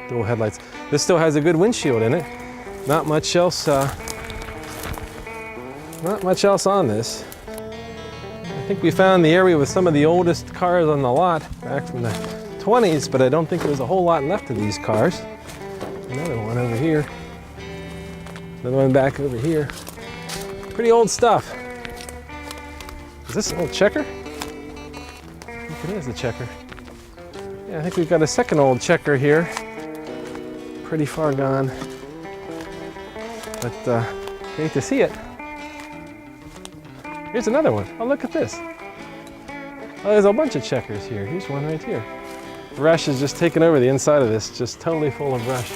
[SPEAKER 12] dual headlights. This still has a good windshield in it. Not much else on this. I think we found the area with some of the oldest cars on the lot back from the 20s, but I don't think there was a whole lot left of these cars. Another one over here. Another one back over here. Pretty old stuff. Is this an old Checker? I think it is a Checker. Yeah, I think we've got a second old Checker here. Pretty far gone. But hate to see it. Here's another one. Oh, look at this. Oh, there's a bunch of Checkers here. Here's one right here. Brush is just taking over the inside of this, just totally full of brush.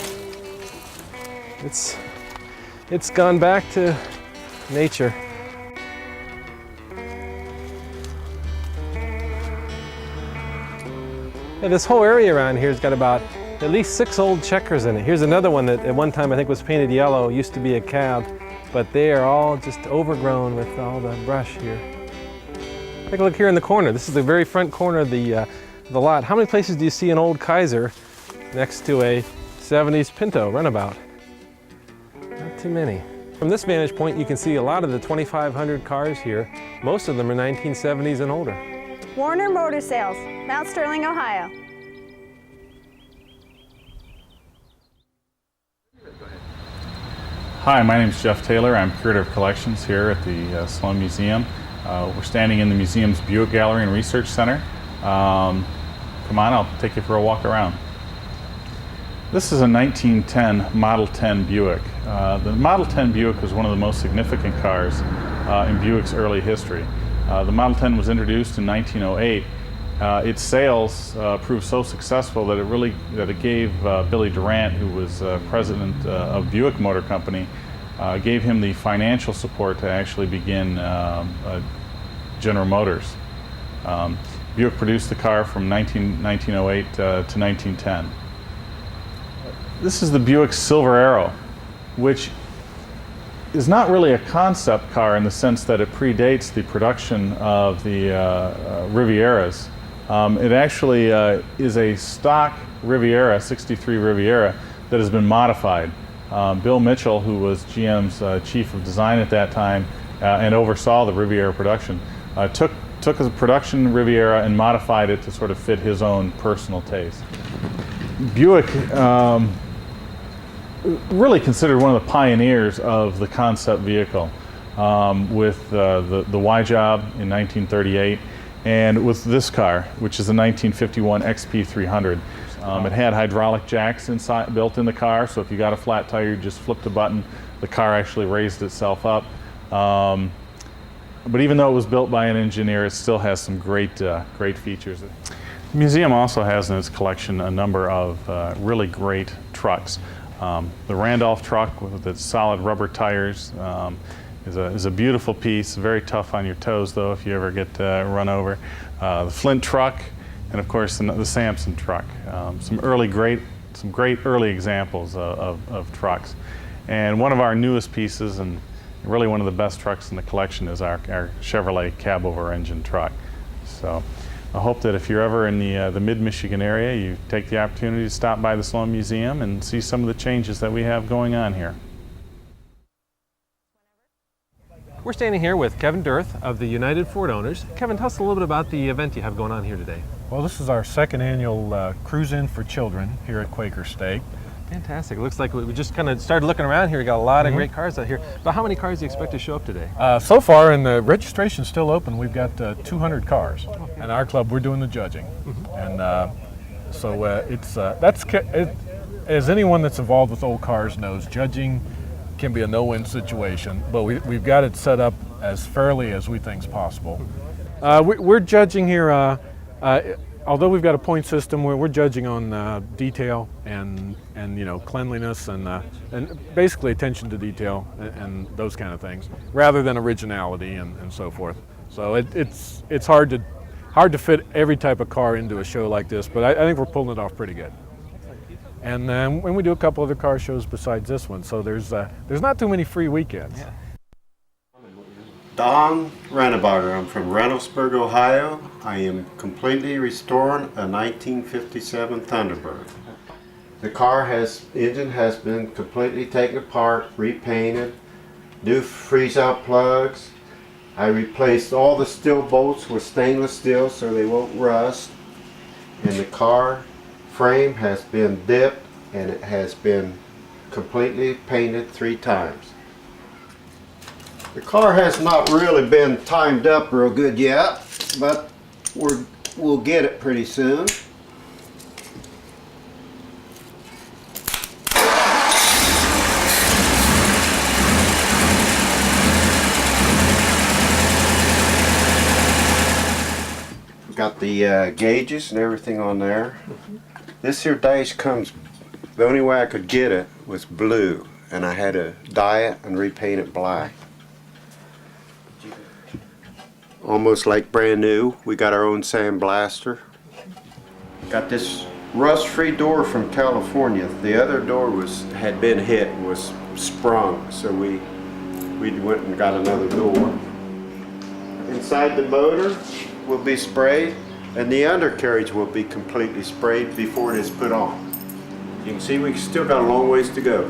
[SPEAKER 12] It's gone back to nature. Yeah, this whole area around here has got about at least 6 old Checkers in it. Here's another one that at one time I think was painted yellow, used to be a cab, but they are all just overgrown with all the brush here. Take a look here in the corner. This is the very front corner of the lot. How many places do you see an old Kaiser next to a 70s Pinto runabout? Not too many. From this vantage point, you can see a lot of the 2,500 cars here. Most of them are 1970s and older.
[SPEAKER 4] Warner Motor Sales, Mount Sterling, Ohio.
[SPEAKER 13] Hi, my name is Jeff Taylor. I'm Curator of Collections here at the Sloan Museum. We're standing in the museum's Buick Gallery and Research Center. Come on, I'll take you for a walk around. This is a 1910 Model 10 Buick. The Model 10 Buick was one of the most significant cars in Buick's early history. The Model 10 was introduced in 1908. Its sales proved so successful that it gave Billy Durant, who was president of Buick Motor Company, gave him the financial support to actually begin General Motors. Buick produced the car from 1908 to 1910. This is the Buick Silver Arrow, which is not really a concept car in the sense that it predates the production of the Rivieras. It actually is a stock Riviera, 63 Riviera, that has been modified. Bill Mitchell, who was GM's chief of design at that time and oversaw the Riviera production, took a production Riviera and modified it to sort of fit his own personal taste. Buick really considered one of the pioneers of the concept vehicle with the Y-Job in 1938 and with this car, which is a 1951 XP300. It had hydraulic jacks inside, built in the car, so if you got a flat tire, you just flipped a button, the car actually raised itself up. But even though it was built by an engineer, it still has some great features. The museum also has in its collection a number of really great trucks. The Randolph truck with its solid rubber tires is a beautiful piece, very tough on your toes though if you ever get run over. The Flint truck, and of course the Sampson truck. Some great early examples of trucks. And one of our newest pieces, and really one of the best trucks in the collection, is our Chevrolet cab-over engine truck. So I hope that if you're ever in the mid-Michigan area, you take the opportunity to stop by the Sloan Museum and see some of the changes that we have going on here.
[SPEAKER 12] We're standing here with Kevin Dirth of the United Ford Owners. Kevin, tell us a little bit about the event you have going on here today.
[SPEAKER 14] Well, this is our second annual Cruise-In for Children here at Quaker State.
[SPEAKER 12] Fantastic. It looks like we just kind of started looking around here. We got a lot of great cars out here. But how many cars do you expect to show up today?
[SPEAKER 14] So far, and the registration's still open, we've got 200 cars. And our club, we're doing the judging. And as anyone that's involved with old cars knows, judging can be a no-win situation, but we've got it set up as fairly as we think is possible. We're judging here, although we've got a point system, we're judging on detail and cleanliness and basically attention to detail and those kind of things, rather than originality and so forth. So it's hard to fit every type of car into a show like this, but I think we're pulling it off pretty good. And when we do a couple other car shows besides this one, so there's not too many free weekends. Yeah.
[SPEAKER 15] Don Rennebarger. I'm from Reynoldsburg, Ohio. I am completely restoring a 1957 Thunderbird. The engine has been completely taken apart, repainted, new freeze-out plugs. I replaced all the steel bolts with stainless steel so they won't rust. And the car frame has been dipped and it has been completely painted 3 times. The car has not really been timed up real good yet, but we'll get it pretty soon. Got the gauges and everything on there. This here dash comes, the only way I could get it was blue, and I had to dye it and repaint it black. Almost like brand new. We got our own sandblaster. Got this rust-free door from California. The other door had been hit and was sprung, so we went and got another door. Inside the motor will be sprayed, and the undercarriage will be completely sprayed before it is put on. You can see we still got a long ways to go.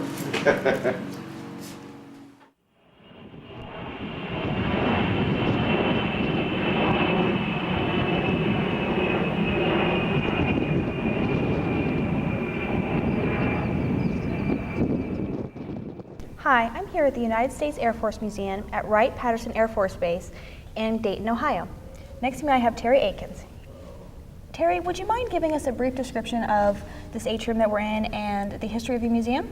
[SPEAKER 4] Hi, I'm here at the United States Air Force Museum at Wright-Patterson Air Force Base in Dayton, Ohio. Next to me I have Terry Aikens. Terry, would you mind giving us a brief description of this atrium that we're in and the history of your museum?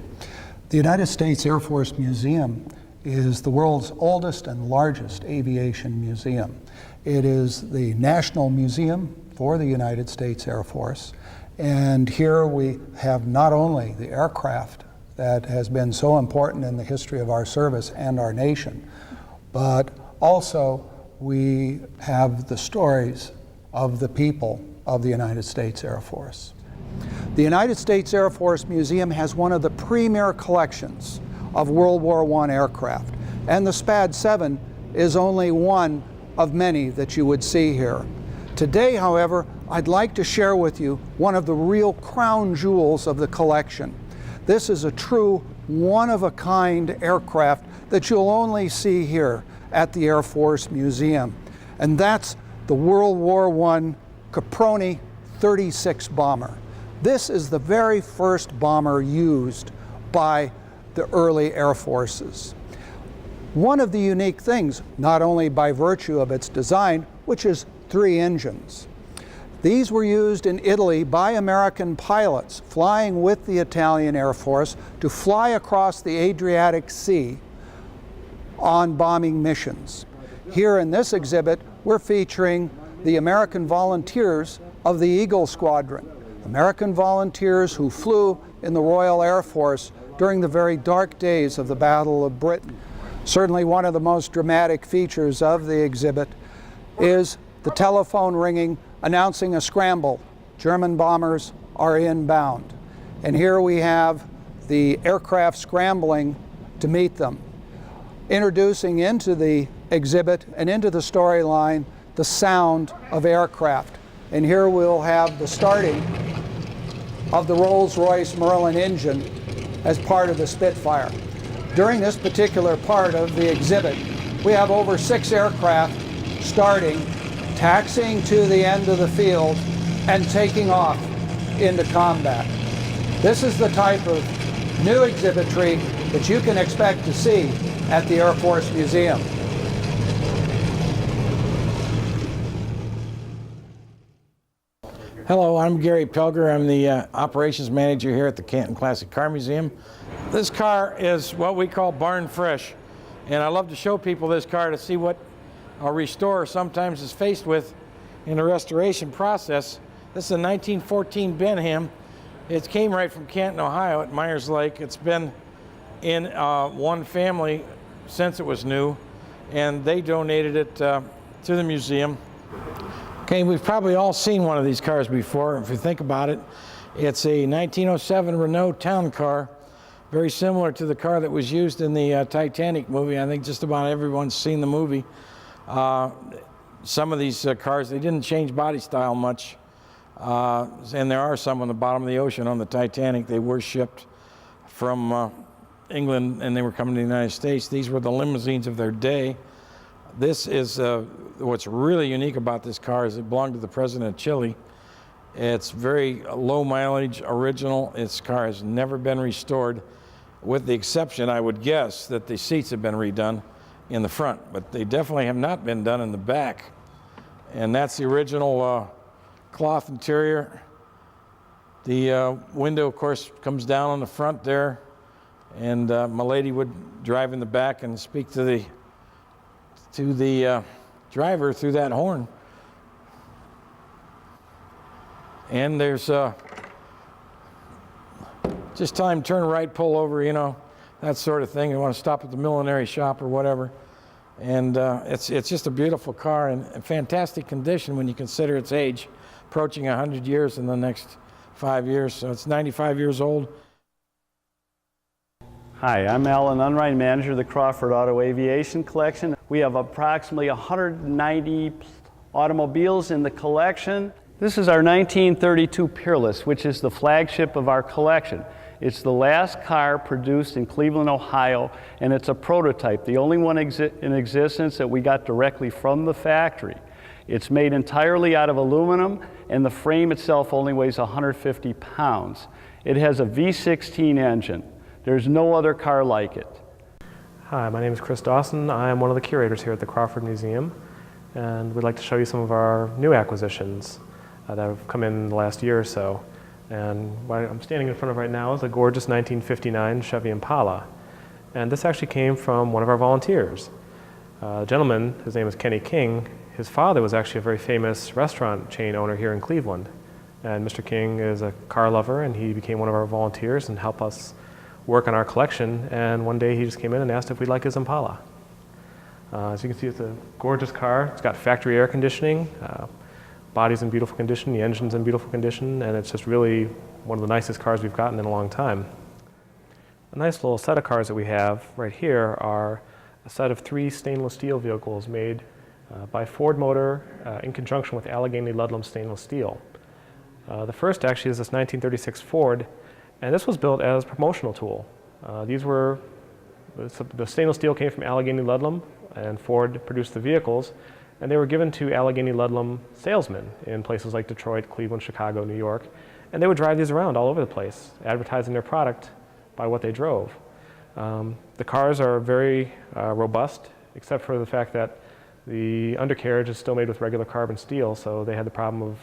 [SPEAKER 16] The United States Air Force Museum is the world's oldest and largest aviation museum. It is the national museum for the United States Air Force, and here we have not only the aircraft that has been so important in the history of our service and our nation, but also we have the stories of the people of the United States Air Force. The United States Air Force Museum has one of the premier collections of World War I aircraft, and the SPAD 7 is only one of many that you would see here. Today, however, I'd like to share with you one of the real crown jewels of the collection. This is a true one-of-a-kind aircraft that you'll only see here at the Air Force Museum, and that's the World War I Caproni 36 bomber. This is the very first bomber used by the early Air Forces. One of the unique things, not only by virtue of its design, which is 3 engines. These were used in Italy by American pilots flying with the Italian Air Force to fly across the Adriatic Sea on bombing missions. Here in this exhibit, we're featuring the American volunteers of the Eagle Squadron, American volunteers who flew in the Royal Air Force during the very dark days of the Battle of Britain. Certainly one of the most dramatic features of the exhibit is the telephone ringing announcing a scramble. German bombers are inbound. And here we have the aircraft scrambling to meet them, introducing into the exhibit and into the storyline the sound of aircraft. And here we'll have the starting of the Rolls-Royce Merlin engine as part of the Spitfire. During this particular part of the exhibit, we have over 6 aircraft starting, taxiing to the end of the field, and taking off into combat. This is the type of new exhibitry that you can expect to see at the Air Force Museum.
[SPEAKER 17] Hello, I'm Gary Pilger. I'm the operations manager here at the Canton Classic Car Museum. This car is what we call barn fresh, and I love to show people this car to see what a restorer sometimes is faced with in the restoration process. This is a 1914 Benham. It came right from Canton, Ohio at Myers Lake. It's been in one family since it was new, and they donated it to the museum. Okay, we've probably all seen one of these cars before. If you think about it, it's a 1907 Renault town car, very similar to the car that was used in the Titanic movie. I think just about everyone's seen the movie. Some of these cars, they didn't change body style much, and there are some on the bottom of the ocean on the Titanic. They were shipped from England and they were coming to the United States. These were the limousines of their day. This is what's really unique about this car is it belonged to the President of Chile. It's very low mileage, original. This car has never been restored, with the exception, I would guess, that the seats have been redone in the front, but they definitely have not been done in the back. And that's the original cloth interior. The window, of course, comes down on the front there, and my lady would drive in the back and speak to the driver through that horn. And there's just time, turn right, pull over, you know, that sort of thing. You want to stop at the millinery shop or whatever. And it's just a beautiful car and in fantastic condition when you consider its age. approaching 100 years in the next 5 years, so it's 95 years old.
[SPEAKER 1] Hi, I'm Alan Unrein, manager of the Crawford Auto Aviation Collection. We have approximately 190 automobiles in the collection. This is our 1932 Peerless, which is the flagship of our collection. It's the last car produced in Cleveland, Ohio, and it's a prototype, the only one in existence that we got directly from the factory. It's made entirely out of aluminum, and the frame itself only weighs 150 pounds. It has a V16 engine. There's no other car like it.
[SPEAKER 12] Hi, my name is Chris Dawson. I am one of the curators here at the Crawford Museum, and we'd like to show you some of our new acquisitions that have come in the last year or so. And what I'm standing in front of right now is a gorgeous 1959 Chevy Impala. And this actually came from one of our volunteers. A gentleman, his name is Kenny King. His father was actually a very famous restaurant chain owner here in Cleveland. And Mr. King is a car lover, and he became one of our volunteers and helped us work on our collection. And one day he just came in and asked if we'd like his Impala. As you can see, it's a gorgeous car. It's got factory air conditioning. Body's in beautiful condition, the engine's in beautiful condition, and it's just really one of the nicest cars we've gotten in a long time. A nice little set of cars that we have right here are a set of 3 stainless steel vehicles made by Ford Motor in conjunction with Allegheny Ludlam stainless steel. The first actually is this 1936 Ford, and this was built as a promotional tool. The stainless steel came from Allegheny Ludlam, and Ford produced the vehicles, and they were given to Allegheny Ludlam salesmen in places like Detroit, Cleveland, Chicago, New York, and they would drive these around all over the place, advertising their product by what they drove. The cars are very robust, except for the fact that the undercarriage is still made with regular carbon steel, so they had the problem of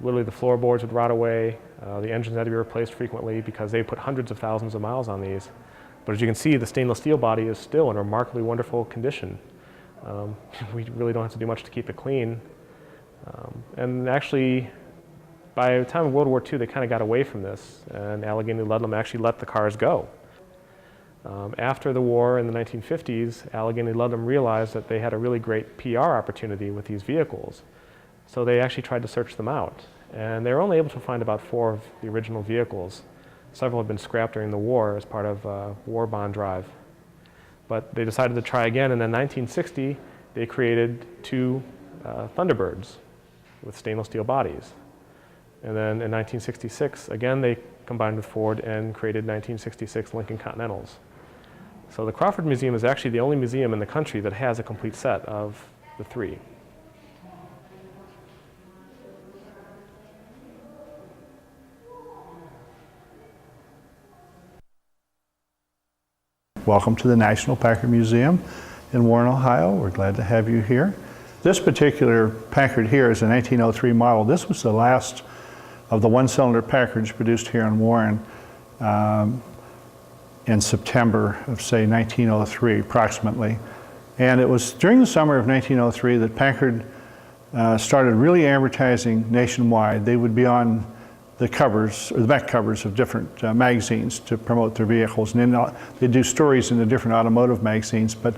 [SPEAKER 12] literally the floorboards would rot away, the engines had to be replaced frequently because they put hundreds of thousands of miles on these. But as you can see, the stainless steel body is still in a remarkably wonderful condition. We really don't have to do much to keep it clean. And actually, by the time of World War II, they kind of got away from this, and Allegheny Ludlam actually let the cars go. After the war in the 1950s, Allegheny Ludlam realized that they had a really great PR opportunity with these vehicles. So they actually tried to search them out. And they were only able to find about 4 of the original vehicles. Several had been scrapped during the war as part of a war bond drive. But they decided to try again, and in 1960, they created 2 Thunderbirds with stainless steel bodies. And then in 1966, again, they combined with Ford and created 1966 Lincoln Continentals. So the Crawford Museum is actually the only museum in the country that has a complete set of the 3.
[SPEAKER 19] Welcome to the National Packard Museum in Warren, Ohio. We're glad to have you here. This particular Packard here is a 1903 model. This was the last of the one-cylinder Packards produced here in Warren in September of, say, 1903, approximately. And it was during the summer of 1903 that Packard started really advertising nationwide. They would be on the covers, or the back covers of different magazines to promote their vehicles. And then they do stories in the different automotive magazines. But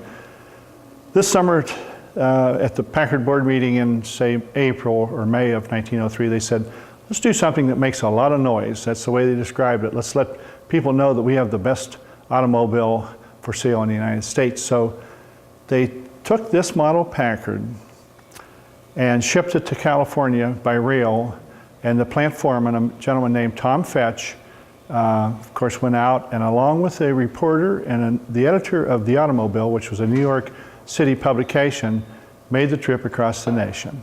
[SPEAKER 19] this summer at the Packard board meeting in, say, April or May of 1903, they said, let's do something that makes a lot of noise. That's the way they described it. Let's let people know that we have the best automobile for sale in the United States. So they took this model Packard and shipped it to California by rail. And the plant foreman, a gentleman named Tom Fetch, of course, went out, and along with a reporter and the editor of the Automobile, which was a New York City publication, made the trip across the nation.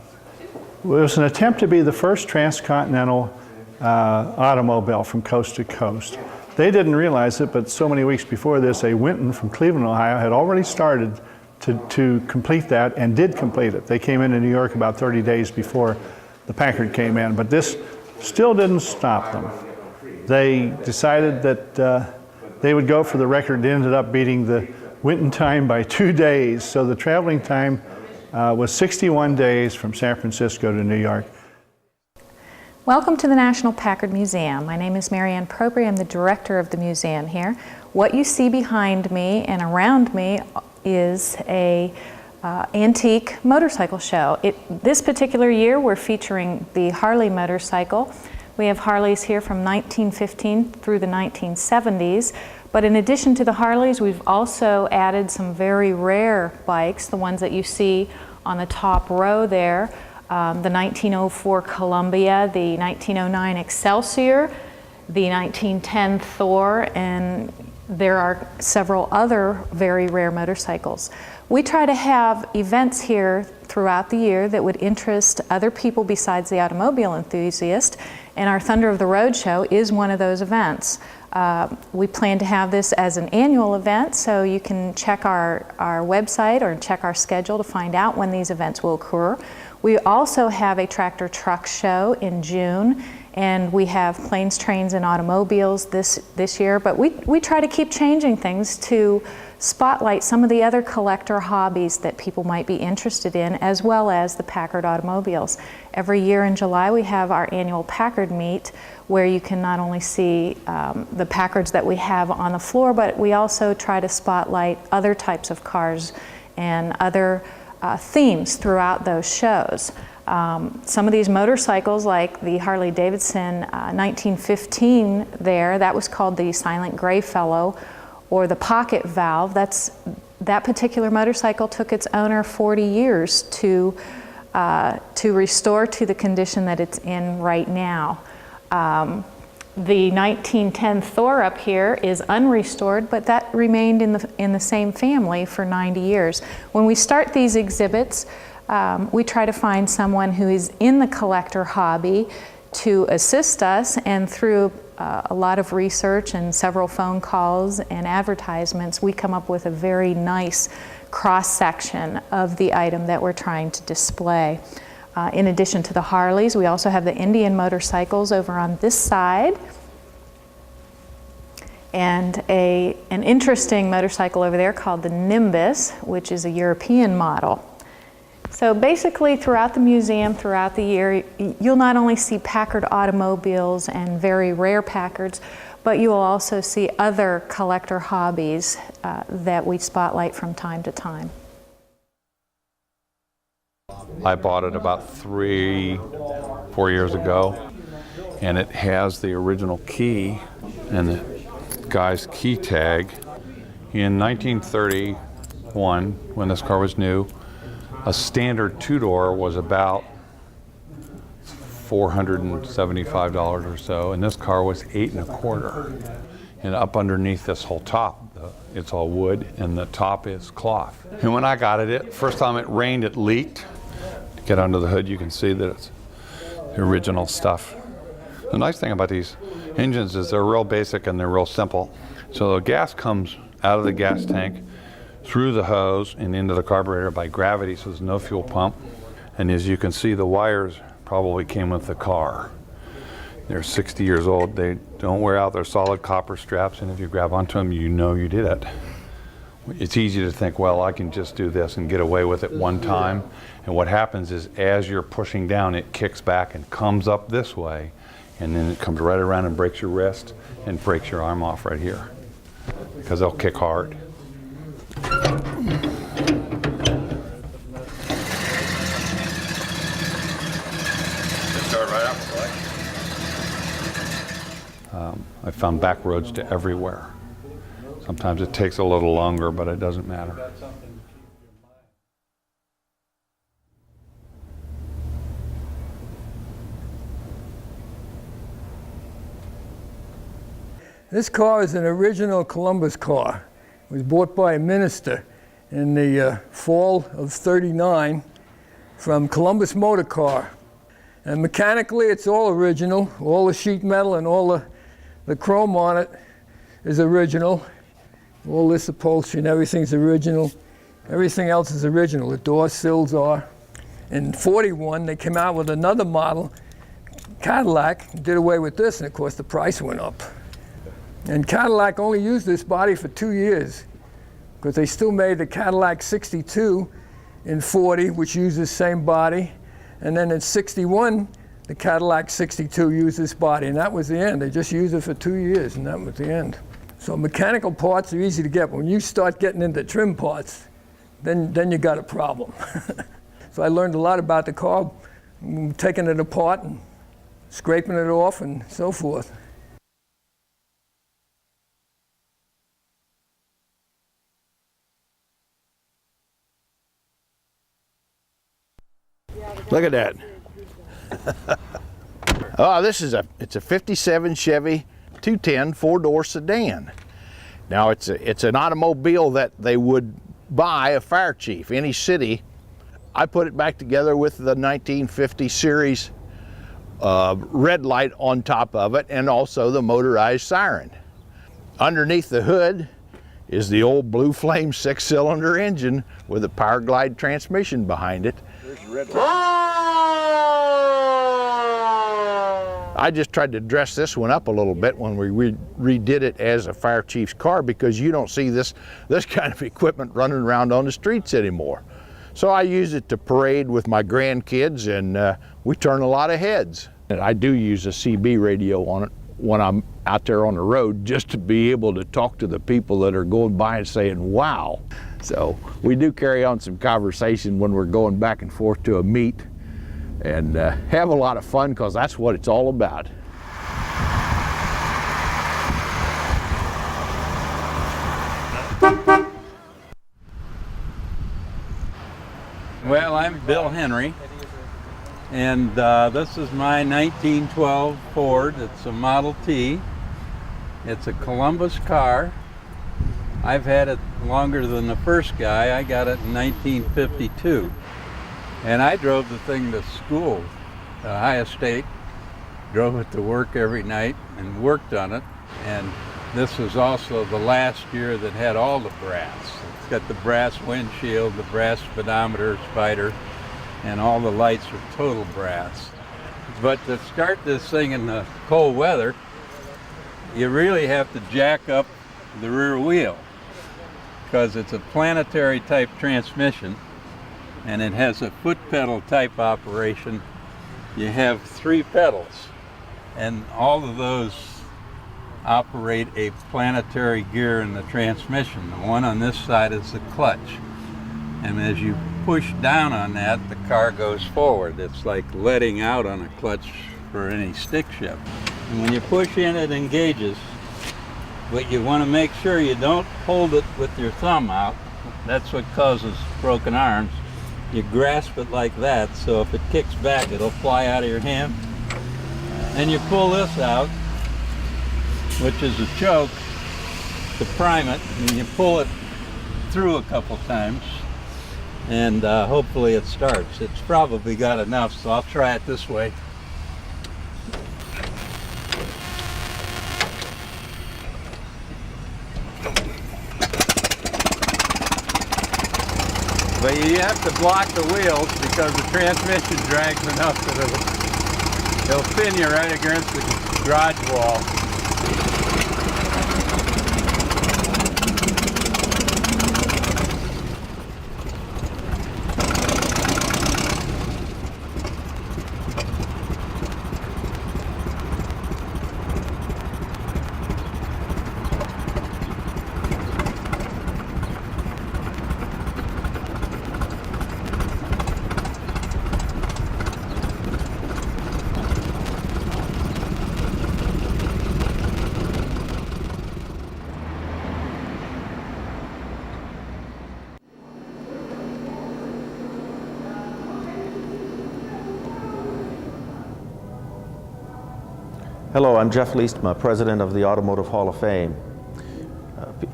[SPEAKER 19] It was an attempt to be the first transcontinental automobile from coast to coast. They didn't realize it, but so many weeks before this, a Winton from Cleveland, Ohio, had already started to complete that and did complete it. They came into New York about 30 days before the Packard came in, but this still didn't stop them. They decided that they would go for the record. They ended up beating the Winton time by 2 days, so the traveling time was 61 days from San Francisco to New York.
[SPEAKER 20] Welcome to the National Packard Museum. My name is Marianne Propri. I'm the director of the museum here. What you see behind me and around me is a antique motorcycle show. This particular year we're featuring the Harley motorcycle. We have Harleys here from 1915 through the 1970s, but in addition to the Harleys, we've also added some very rare bikes, the ones that you see on the top row there, the 1904 Columbia, the 1909 Excelsior, the 1910 Thor, and there are several other very rare motorcycles. We try to have events here throughout the year that would interest other people besides the automobile enthusiast, and our Thunder of the Road show is one of those events. We plan to have this as an annual event, so you can check our website or check our schedule to find out when these events will occur. We also have a tractor truck show in June, and we have planes, trains, and automobiles this year, but we try to keep changing things to spotlight some of the other collector hobbies that people might be interested in, as well as the Packard automobiles. Every year in July we have our annual Packard meet, where you can not only see the Packards that we have on the floor, but we also try to spotlight other types of cars and other themes throughout those shows. Some of these motorcycles, like the Harley Davidson 1915 there, that was called the Silent Gray Fellow, or the Pocket Valve. That particular motorcycle took its owner 40 years to restore to the condition that it's in right now. The 1910 Thor up here is unrestored, but that remained in the same family for 90 years. When we start these exhibits, we try to find someone who is in the collector hobby to assist us, and through a lot of research and several phone calls and advertisements, we come up with a very nice cross-section of the item that we're trying to display. In addition to the Harleys, we also have the Indian motorcycles over on this side, and an interesting motorcycle over there called the Nimbus, which is a European model. So basically throughout the museum, throughout the year, you'll not only see Packard automobiles and very rare Packards, but you will also see other collector hobbies that we spotlight from time to time.
[SPEAKER 5] I bought it about 3-4 years ago, and it has the original key and the guy's key tag. In 1931, when this car was new, a standard two-door was about $475 or so, and this car was $8 1/4. And up underneath this whole top, it's all wood, and the top is cloth. And when I got it, first time it rained, it leaked. Get under the hood, you can see that it's the original stuff. The nice thing about these engines is they're real basic and they're real simple. So the gas comes out of the gas tank, through the hose and into the carburetor by gravity, so there's no fuel pump. And as you can see, the wires probably came with the car. They're 60 years old. They don't wear out. They're solid copper straps, and if you grab onto them, you know you did it. It's easy to think, well, I can just do this and get away with it one time. And what happens is, as you're pushing down, it kicks back and comes up this way, and then it comes right around and breaks your wrist and breaks your arm off right here, because they'll kick hard.
[SPEAKER 8] Start right up.
[SPEAKER 5] I found back roads to everywhere. Sometimes it takes a little longer, but it doesn't matter.
[SPEAKER 6] This car is an original Columbus car. It was bought by a minister in the fall of '39 from Columbus Motor Car. And mechanically, it's all original. All the sheet metal and all the chrome on it is original. All this upholstery and everything's original. Everything else is original. The door sills are. In '41, they came out with another model, Cadillac, did away with this, and of course the price went up. And Cadillac only used this body for 2 years, because they still made the Cadillac 62 in '40, which used the same body. And then in '61, the Cadillac 62 used this body, and that was the end. They just used it for 2 years, and that was the end. So mechanical parts are easy to get. When you start getting into trim parts, then you got a problem. So I learned a lot about the car, taking it apart and scraping it off and so forth.
[SPEAKER 3] Look at that. Oh, it's a 57 Chevy 210 four-door sedan. Now it's an automobile that they would buy a fire chief, any city. I put it back together with the 1950 series red light on top of it, and also the motorized siren. Underneath the hood is the old Blue Flame 6-cylinder engine with a Power Glide transmission behind it. There's the red light. I just tried to dress this one up a little bit when we redid it as a fire chief's car, because you don't see this kind of equipment running around on the streets anymore. So I use it to parade with my grandkids, and we turn a lot of heads. And I do use a CB radio on it when I'm out there on the road, just to be able to talk to the people that are going by and saying, wow. So we do carry on some conversation when we're going back and forth to a meet, and have a lot of fun, because that's what it's all about.
[SPEAKER 7] Well, I'm Bill Henry, and this is my 1912 Ford. It's a Model T. It's a Columbus car. I've had it longer than the first guy. I got it in 1952. And I drove the thing to school, Ohio State, drove it to work every night and worked on it. And this was also the last year that had all the brass. It's got the brass windshield, the brass speedometer, spider, and all the lights are total brass. But to start this thing in the cold weather, you really have to jack up the rear wheel, because it's a planetary type transmission, and it has a foot pedal type operation. You have 3 pedals, and all of those operate a planetary gear in the transmission. The one on this side is the clutch, and as you push down on that, the car goes forward. It's like letting out on a clutch for any stick shift. And when you push in, it engages, but you want to make sure you don't hold it with your thumb out. That's what causes broken arms. You grasp it like that, so if it kicks back, it'll fly out of your hand. And you pull this out, which is a choke, to prime it, and you pull it through a couple times, and hopefully it starts. It's probably got enough, so I'll try it this way. But you have to block the wheels, because the transmission drags enough that it'll pin you right against the garage wall.
[SPEAKER 9] Hello, I'm Jeff Leestma, President of the Automotive Hall of Fame.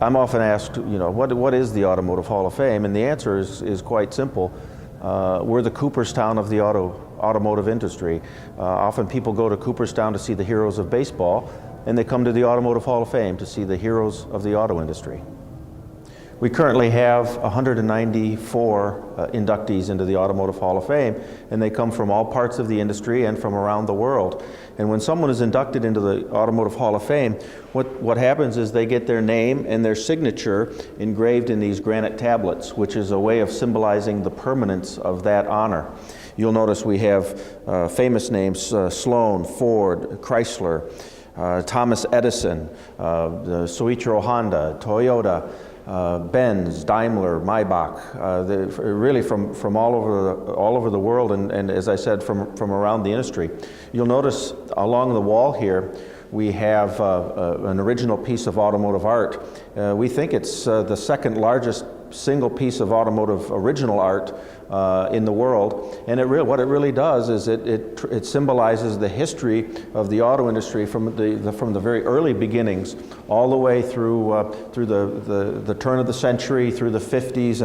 [SPEAKER 9] I'm often asked, what is the Automotive Hall of Fame? And the answer is quite simple. We're the Cooperstown of the automotive industry. Often people go to Cooperstown to see the heroes of baseball, and they come to the Automotive Hall of Fame to see the heroes of the auto industry. We currently have 194 inductees into the Automotive Hall of Fame, and they come from all parts of the industry and from around the world. And when someone is inducted into the Automotive Hall of Fame, what happens is they get their name and their signature engraved in these granite tablets, which is a way of symbolizing the permanence of that honor. You'll notice we have famous names, Sloan, Ford, Chrysler, Thomas Edison, Soichiro Honda, Toyota, Benz, Daimler, Maybach, really from all over the world, and as I said, from around the industry. You'll notice along the wall here we have an original piece of automotive art. We think it's the second largest single piece of automotive original art in the world, and what it really does is it symbolizes the history of the auto industry from the very early beginnings all the way through the turn of the century, through the 50s,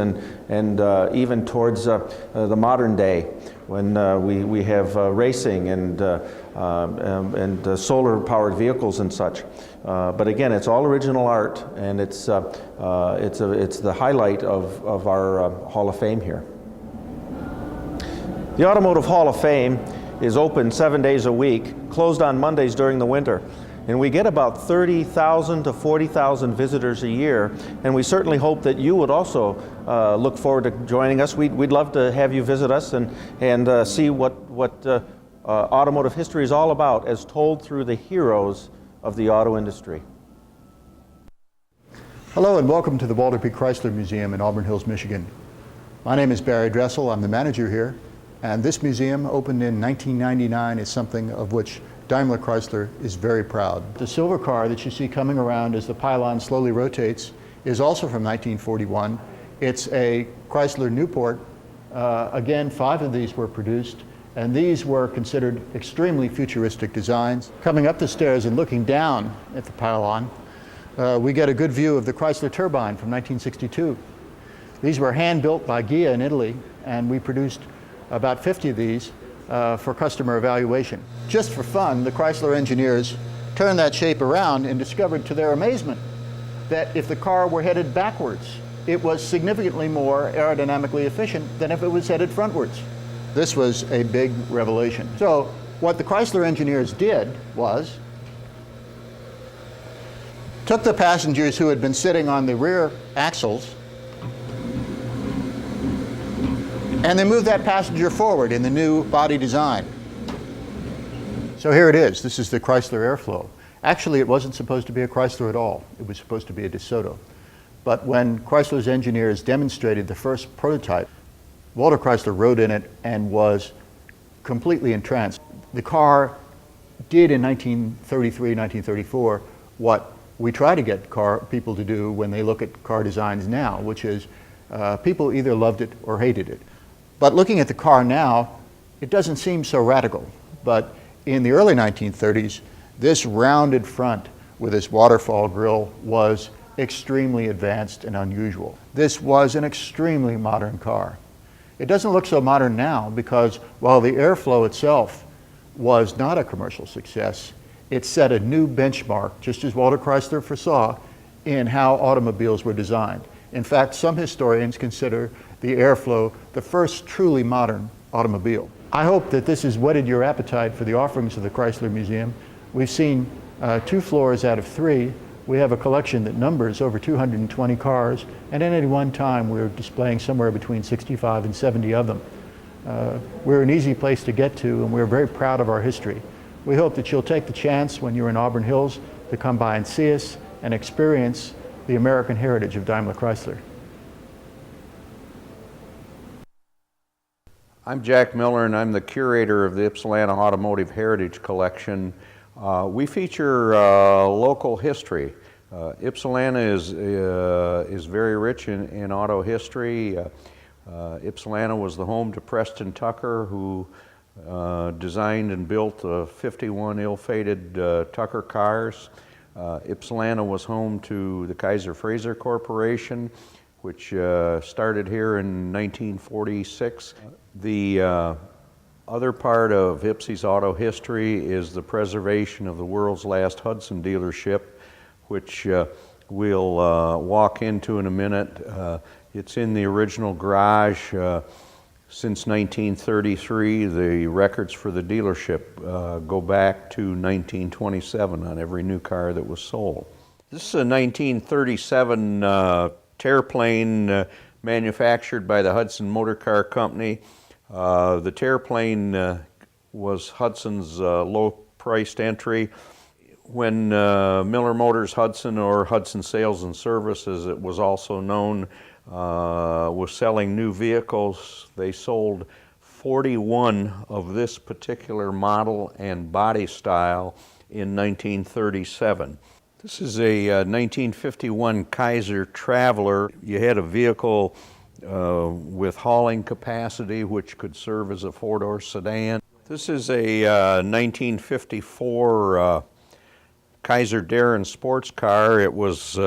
[SPEAKER 9] and even towards the modern day, when we have racing and solar-powered vehicles and such. But again, it's all original art, and it's the highlight of our Hall of Fame here. The Automotive Hall of Fame is open 7 days a week, closed on Mondays during the winter. And we get about 30,000 to 40,000 visitors a year, and we certainly hope that you would also look forward to joining us. We'd love to have you visit us and see what automotive history is all about, as told through the heroes of the auto industry.
[SPEAKER 2] Hello and welcome to the Walter P. Chrysler Museum in Auburn Hills, Michigan. My name is Barry Dressel. I'm the manager here, and this museum opened in 1999 is something of which Daimler Chrysler is very proud. The silver car that you see coming around as the pylon slowly rotates is also from 1941. It's a Chrysler Newport. Again, 5 of these were produced, and these were considered extremely futuristic designs. Coming up the stairs and looking down at the pylon, we get a good view of the Chrysler turbine from 1962. These were hand-built by Ghia in Italy, and we produced about 50 of these for customer evaluation. Just for fun, the Chrysler engineers turned that shape around and discovered to their amazement that if the car were headed backwards, it was significantly more aerodynamically efficient than if it was headed frontwards. This was a big revelation. So what the Chrysler engineers did was took the passengers who had been sitting on the rear axles and they moved that passenger forward in the new body design. So here it is. This is the Chrysler Airflow. Actually, it wasn't supposed to be a Chrysler at all. It was supposed to be a DeSoto. But when Chrysler's engineers demonstrated the first prototype, Walter Chrysler rode in it and was completely entranced. The car did in 1933, 1934 what we try to get people to do when they look at car designs now, which is people either loved it or hated it. But looking at the car now, it doesn't seem so radical. But in the early 1930s, this rounded front with this waterfall grille was extremely advanced and unusual. This was an extremely modern car. It doesn't look so modern now because while the Airflow itself was not a commercial success, it set a new benchmark, just as Walter Chrysler foresaw, in how automobiles were designed. In fact, some historians consider the Airflow the first truly modern automobile. I hope that this has whetted your appetite for the offerings of the Chrysler Museum. We've seen 2 floors out of 3. We have a collection that numbers over 220 cars, and at any one time we're displaying somewhere between 65 and 70 of them. We're an easy place to get to, and we're very proud of our history. We hope that you'll take the chance when you're in Auburn Hills to come by and see us and experience the American heritage of Daimler Chrysler.
[SPEAKER 3] I'm Jack Miller, and I'm the curator of the Ypsilanti Automotive Heritage Collection. We feature local history. Ypsilanti is very rich in auto history. Ypsilanti was the home to Preston Tucker, who designed and built 51 ill-fated Tucker cars. Ypsilanti was home to the Kaiser Frazer Corporation, which started here in 1946. The other part of Ypsi's auto history is the preservation of the world's last Hudson dealership, which we'll walk into in a minute. It's in the original garage. Since 1933, the records for the dealership go back to 1927 on every new car that was sold. This is a 1937 Terraplane manufactured by the Hudson Motor Car Company. The Terraplane was Hudson's low-priced entry. When Miller Motors Hudson, or Hudson Sales and Service as it was also known, was selling new vehicles, they sold 41 of this particular model and body style in 1937. This is a 1951 Kaiser Traveler. You had a vehicle with hauling capacity which could serve as a four-door sedan. This is a 1954 Kaiser Darren sports car. It was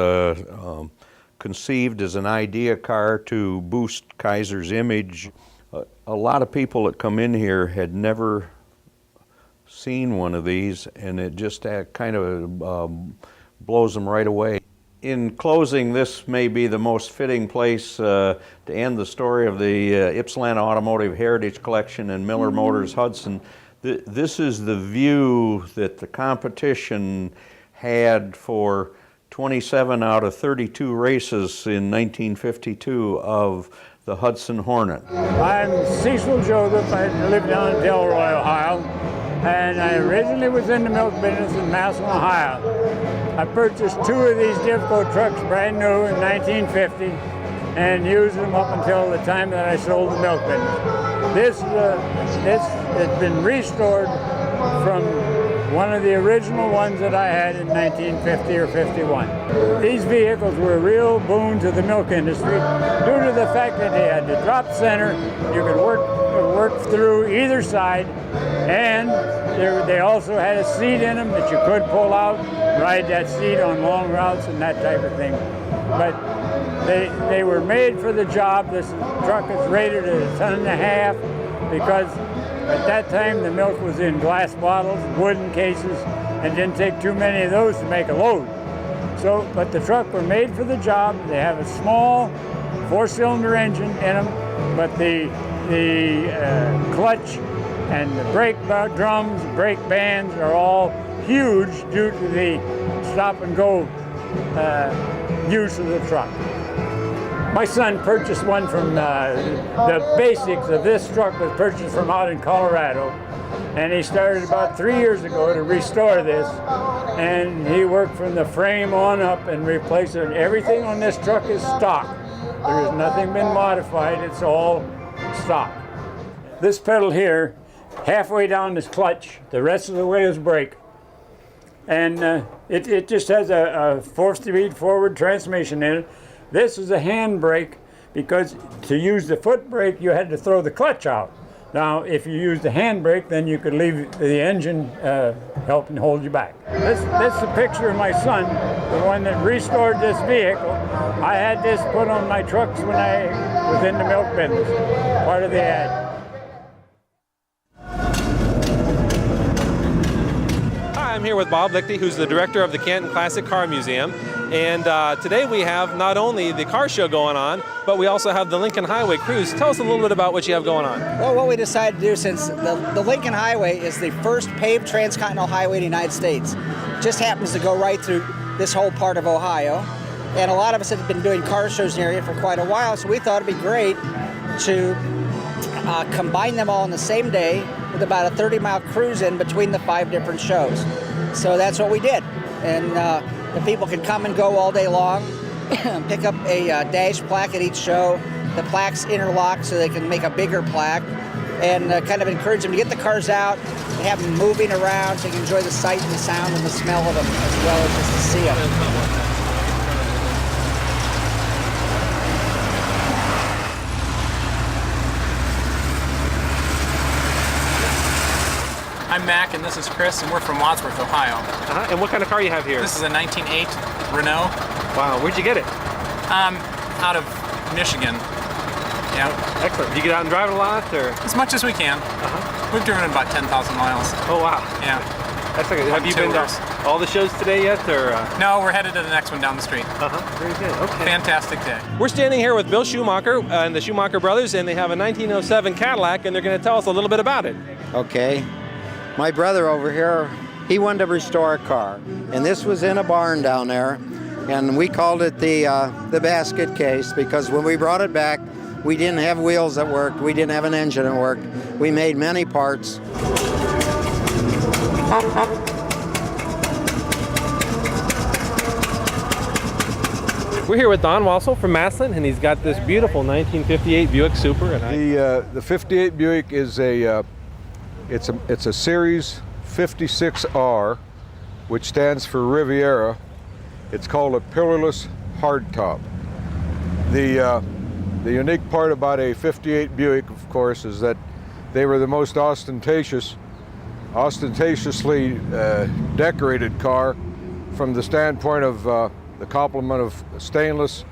[SPEAKER 3] conceived as an idea car to boost Kaiser's image. A lot of people that come in here had never seen one of these, and it just kind of blows them right away. In closing, this may be the most fitting place to end the story of the Ypsilanti Automotive Heritage Collection and Miller Motors Hudson. This is the view that the competition had for 27 out of 32 races in 1952 of the Hudson Hornet.
[SPEAKER 18] I'm Cecil Joseph. I live down in Delroy, Ohio, and I originally was in the milk business in Massillon, Ohio. I purchased 2 of these Divco trucks brand new in 1950 and used them up until the time that I sold the milk business. This has been restored from one of the original ones that I had in 1950 or 51. These vehicles were a real boon to the milk industry due to the fact that they had the drop center. You could work through either side, and they also had a seat in them that you could pull out, ride that seat on long routes and that type of thing. But they were made for the job. This truck is rated at 1.5 tons because at that time the milk was in glass bottles, wooden cases, and didn't take too many of those to make a load. So, but the truck were made for the job. They have a small 4-cylinder engine in them, but the clutch and the brake drums, brake bands are all huge due to the stop and go use of the truck. My son purchased one from, the basics of this truck was purchased from out in Colorado, and he started about 3 years ago to restore this, and he worked from the frame on up and replaced it. Everything on this truck is stock. There has nothing been modified, it's all stock. This pedal here, halfway down this clutch, the rest of the way is brake. And it just has a 4-speed forward transmission in it. This is a hand brake because to use the foot brake you had to throw the clutch out. Now if you use the hand brake then you could leave the engine helping hold you back. This is a picture of my son, the one that restored this vehicle. I had this put on my trucks when I was in the milk business, part of the ad.
[SPEAKER 12] I'm here with Bob Lichty, who's the director of the Canton Classic Car Museum. And today we have not only the car show going on, but we also have the Lincoln Highway Cruise. Tell us a little bit about what you have going on.
[SPEAKER 21] Well, what we decided to do, since the Lincoln Highway is the first paved transcontinental highway in the United States, just happens to go right through this whole part of Ohio. And a lot of us have been doing car shows in the area for quite a while, so we thought it'd be great to combine them all in the same day with about a 30-mile cruise in between the 5 different shows. So that's what we did. And the people can come and go all day long, pick up a dash plaque at each show. The plaques interlock so they can make a bigger plaque, and kind of encourage them to get the cars out and have them moving around so you can enjoy the sight and the sound and the smell of them as well as just to see them.
[SPEAKER 22] I'm Mac and this is Chris, and we're from Wadsworth, Ohio.
[SPEAKER 12] And what kind of car you have here?
[SPEAKER 22] This is a 1908 Renault.
[SPEAKER 12] Wow, where'd you get it?
[SPEAKER 22] Out of Michigan. Yeah.
[SPEAKER 12] Excellent. Do you get out and drive it a lot, or?
[SPEAKER 22] As much as we can. We've driven it about 10,000 miles.
[SPEAKER 12] Oh wow.
[SPEAKER 22] Yeah.
[SPEAKER 12] That's okay. Have you been to all the shows today yet, or?
[SPEAKER 22] No, we're headed to the next one down the street.
[SPEAKER 12] Very good. Okay.
[SPEAKER 22] Fantastic day.
[SPEAKER 12] We're standing here with Bill Schumacher and the Schumacher brothers, and they have a 1907 Cadillac, and they're going to tell us a little bit about it.
[SPEAKER 23] Okay. My brother over here, he wanted to restore a car, and this was in a barn down there, and we called it the basket case because when we brought it back, we didn't have wheels that worked, we didn't have an engine that worked. We made many parts.
[SPEAKER 12] We're here with Don Wassel from Massillon, and he's got this beautiful 1958 Buick Super. And
[SPEAKER 10] the 58 Buick is a it's a Series 56R, which stands for Riviera. It's called a pillarless hardtop. The unique part about a 58 Buick, of course, is that they were the most ostentatiously decorated car from the standpoint of the complement of stainless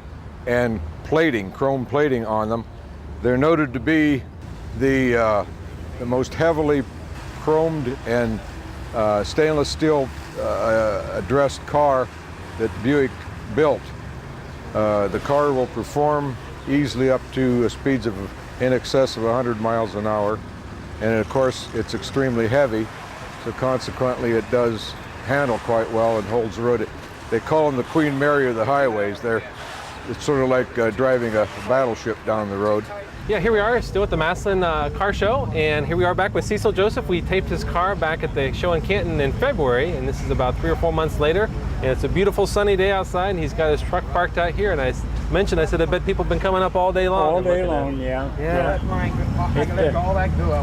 [SPEAKER 10] and plating, chrome plating on them. They're noted to be the most heavily chromed and stainless steel addressed car that Buick built. The car will perform easily up to speeds of in excess of 100 miles an hour, and of course it's extremely heavy, so consequently it does handle quite well and holds the road. They call them the Queen Mary of the highways. It's sort of like driving a battleship down the road.
[SPEAKER 12] Yeah, here we are still at the Massillon car show, and here we are back with Cecil Joseph. We taped his car back at the show in Canton in February, and this is about 3 or 4 months later, and it's a beautiful sunny day outside, and he's got his truck parked out here, and I said I bet people have been coming up all day long.
[SPEAKER 18] All day long, yeah.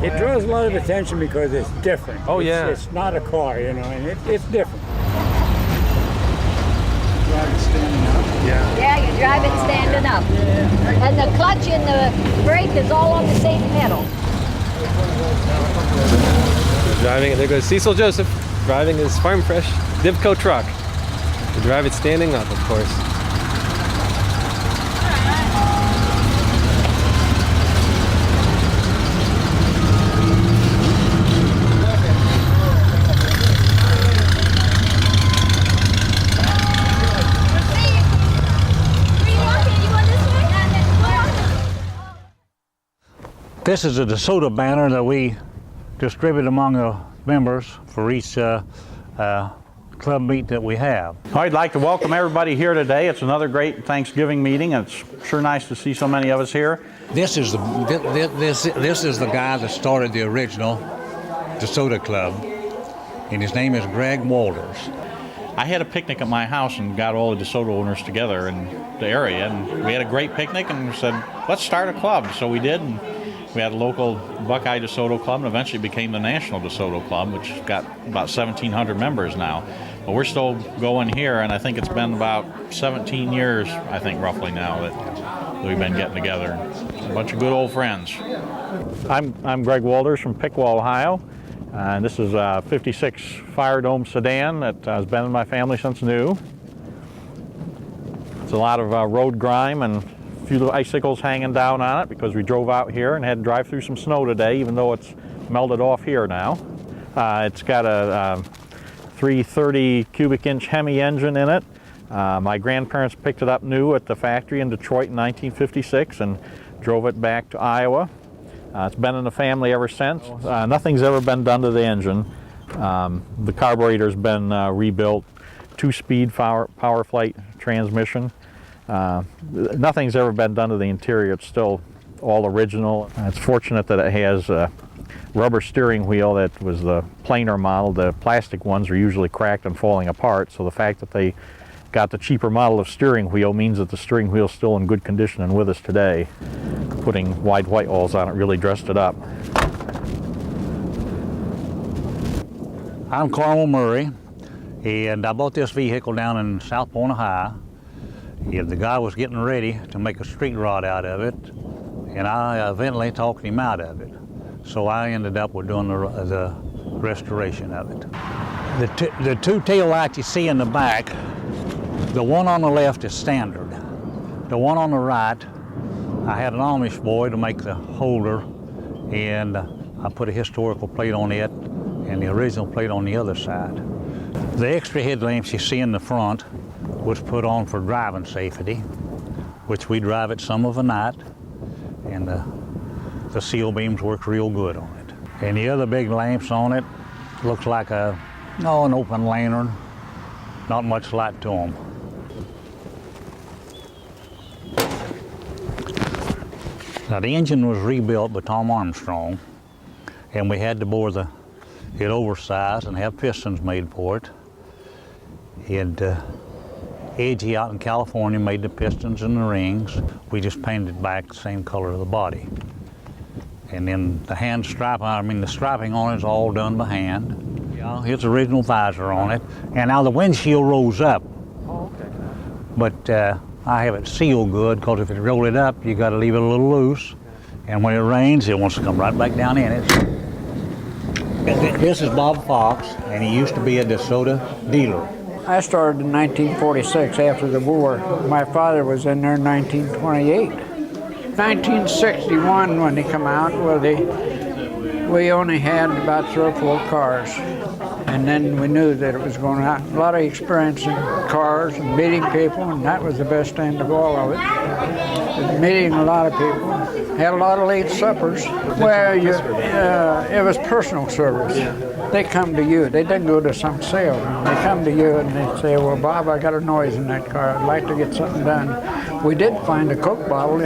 [SPEAKER 18] It draws a lot of attention because it's different.
[SPEAKER 12] Oh, yeah.
[SPEAKER 18] It's not a car, you know, and it's different.
[SPEAKER 11] Yeah, you drive it standing up. And the clutch and the brake is all on the same pedal.
[SPEAKER 12] Driving it, there goes Cecil Joseph, driving his Farm Fresh Divco truck. You drive it standing up, of course.
[SPEAKER 13] This is a DeSoto banner that we distribute among the members for each club meet that we have.
[SPEAKER 24] I'd like to welcome everybody here today. It's another great Thanksgiving meeting, and it's sure nice to see so many of us here.
[SPEAKER 25] This is the guy that started the original DeSoto Club, and his name is Greg Walters.
[SPEAKER 24] I had a picnic at my house and got all the DeSoto owners together in the area, and we had a great picnic and said, let's start a club. So we did, and we had a local Buckeye DeSoto Club, and eventually became the National DeSoto Club, which got about 1,700 members now. But we're still going here, and I think it's been about 17 years, I think, roughly now, that we've been getting together. A bunch of good old friends. I'm Greg Walters from Piqua, Ohio. And this is a 56 Fire Dome sedan that has been in my family since new. It's a lot of road grime and a few little icicles hanging down on it because we drove out here and had to drive through some snow today, even though it's melted off here now. It's got a 330 cubic inch Hemi engine in it. My grandparents picked it up new at the factory in Detroit in 1956 and drove it back to Iowa. It's been in the family ever since. Nothing's ever been done to the engine. The carburetor's been rebuilt, 2-speed power flight transmission. Nothing's ever been done to the interior. It's still all original. It's fortunate that it has a rubber steering wheel. That was the plainer model. The plastic ones are usually cracked and falling apart, so the fact that they got the cheaper model of steering wheel means that the steering wheel's still in good condition and with us today. Putting wide white walls on it really dressed it up.
[SPEAKER 13] I'm Carmel Murray, and I bought this vehicle down in South Point, Ohio. And the guy was getting ready to make a street rod out of it, and I eventually talked him out of it. So I ended up with doing the restoration of it. The two tail lights you see in the back, the one on the left is standard. The one on the right, I had an Amish boy to make the holder, and I put a historical plate on it and the original plate on the other side. The extra headlamps you see in the front was put on for driving safety, which we drive it some of the night, and the seal beams work real good on it. And the other big lamps on it looks like an open lantern, not much light to them. Now the engine was rebuilt by Tom Armstrong, and we had to bore it oversized and have pistons made for it. And AG out in California made the pistons and the rings. We just painted back the same color of the body. And then the hand strap, the striping on it is all done by hand. Yeah, it's original visor on it. And now the windshield rolls up.
[SPEAKER 12] Oh, okay.
[SPEAKER 13] But I have it sealed good, because if you roll it up, you got to leave it a little loose. And when it rains, it wants to come right back down in it. This is Bob Fox, and he used to be a DeSoto dealer.
[SPEAKER 18] I started in 1946 after the war. My father was in there in 1928. 1961 when they come out, well, we only had about 3 or 4 cars. And then we knew that it was going out. A lot of experience in cars and meeting people, and that was the best end of all of it. Meeting a lot of people. Had a lot of late suppers. Well, it was personal service. They come to you. They didn't go to some salesman. They come to you and they say, well, Bob, I got a noise in that car. I'd like to get something done. We did find a Coke bottle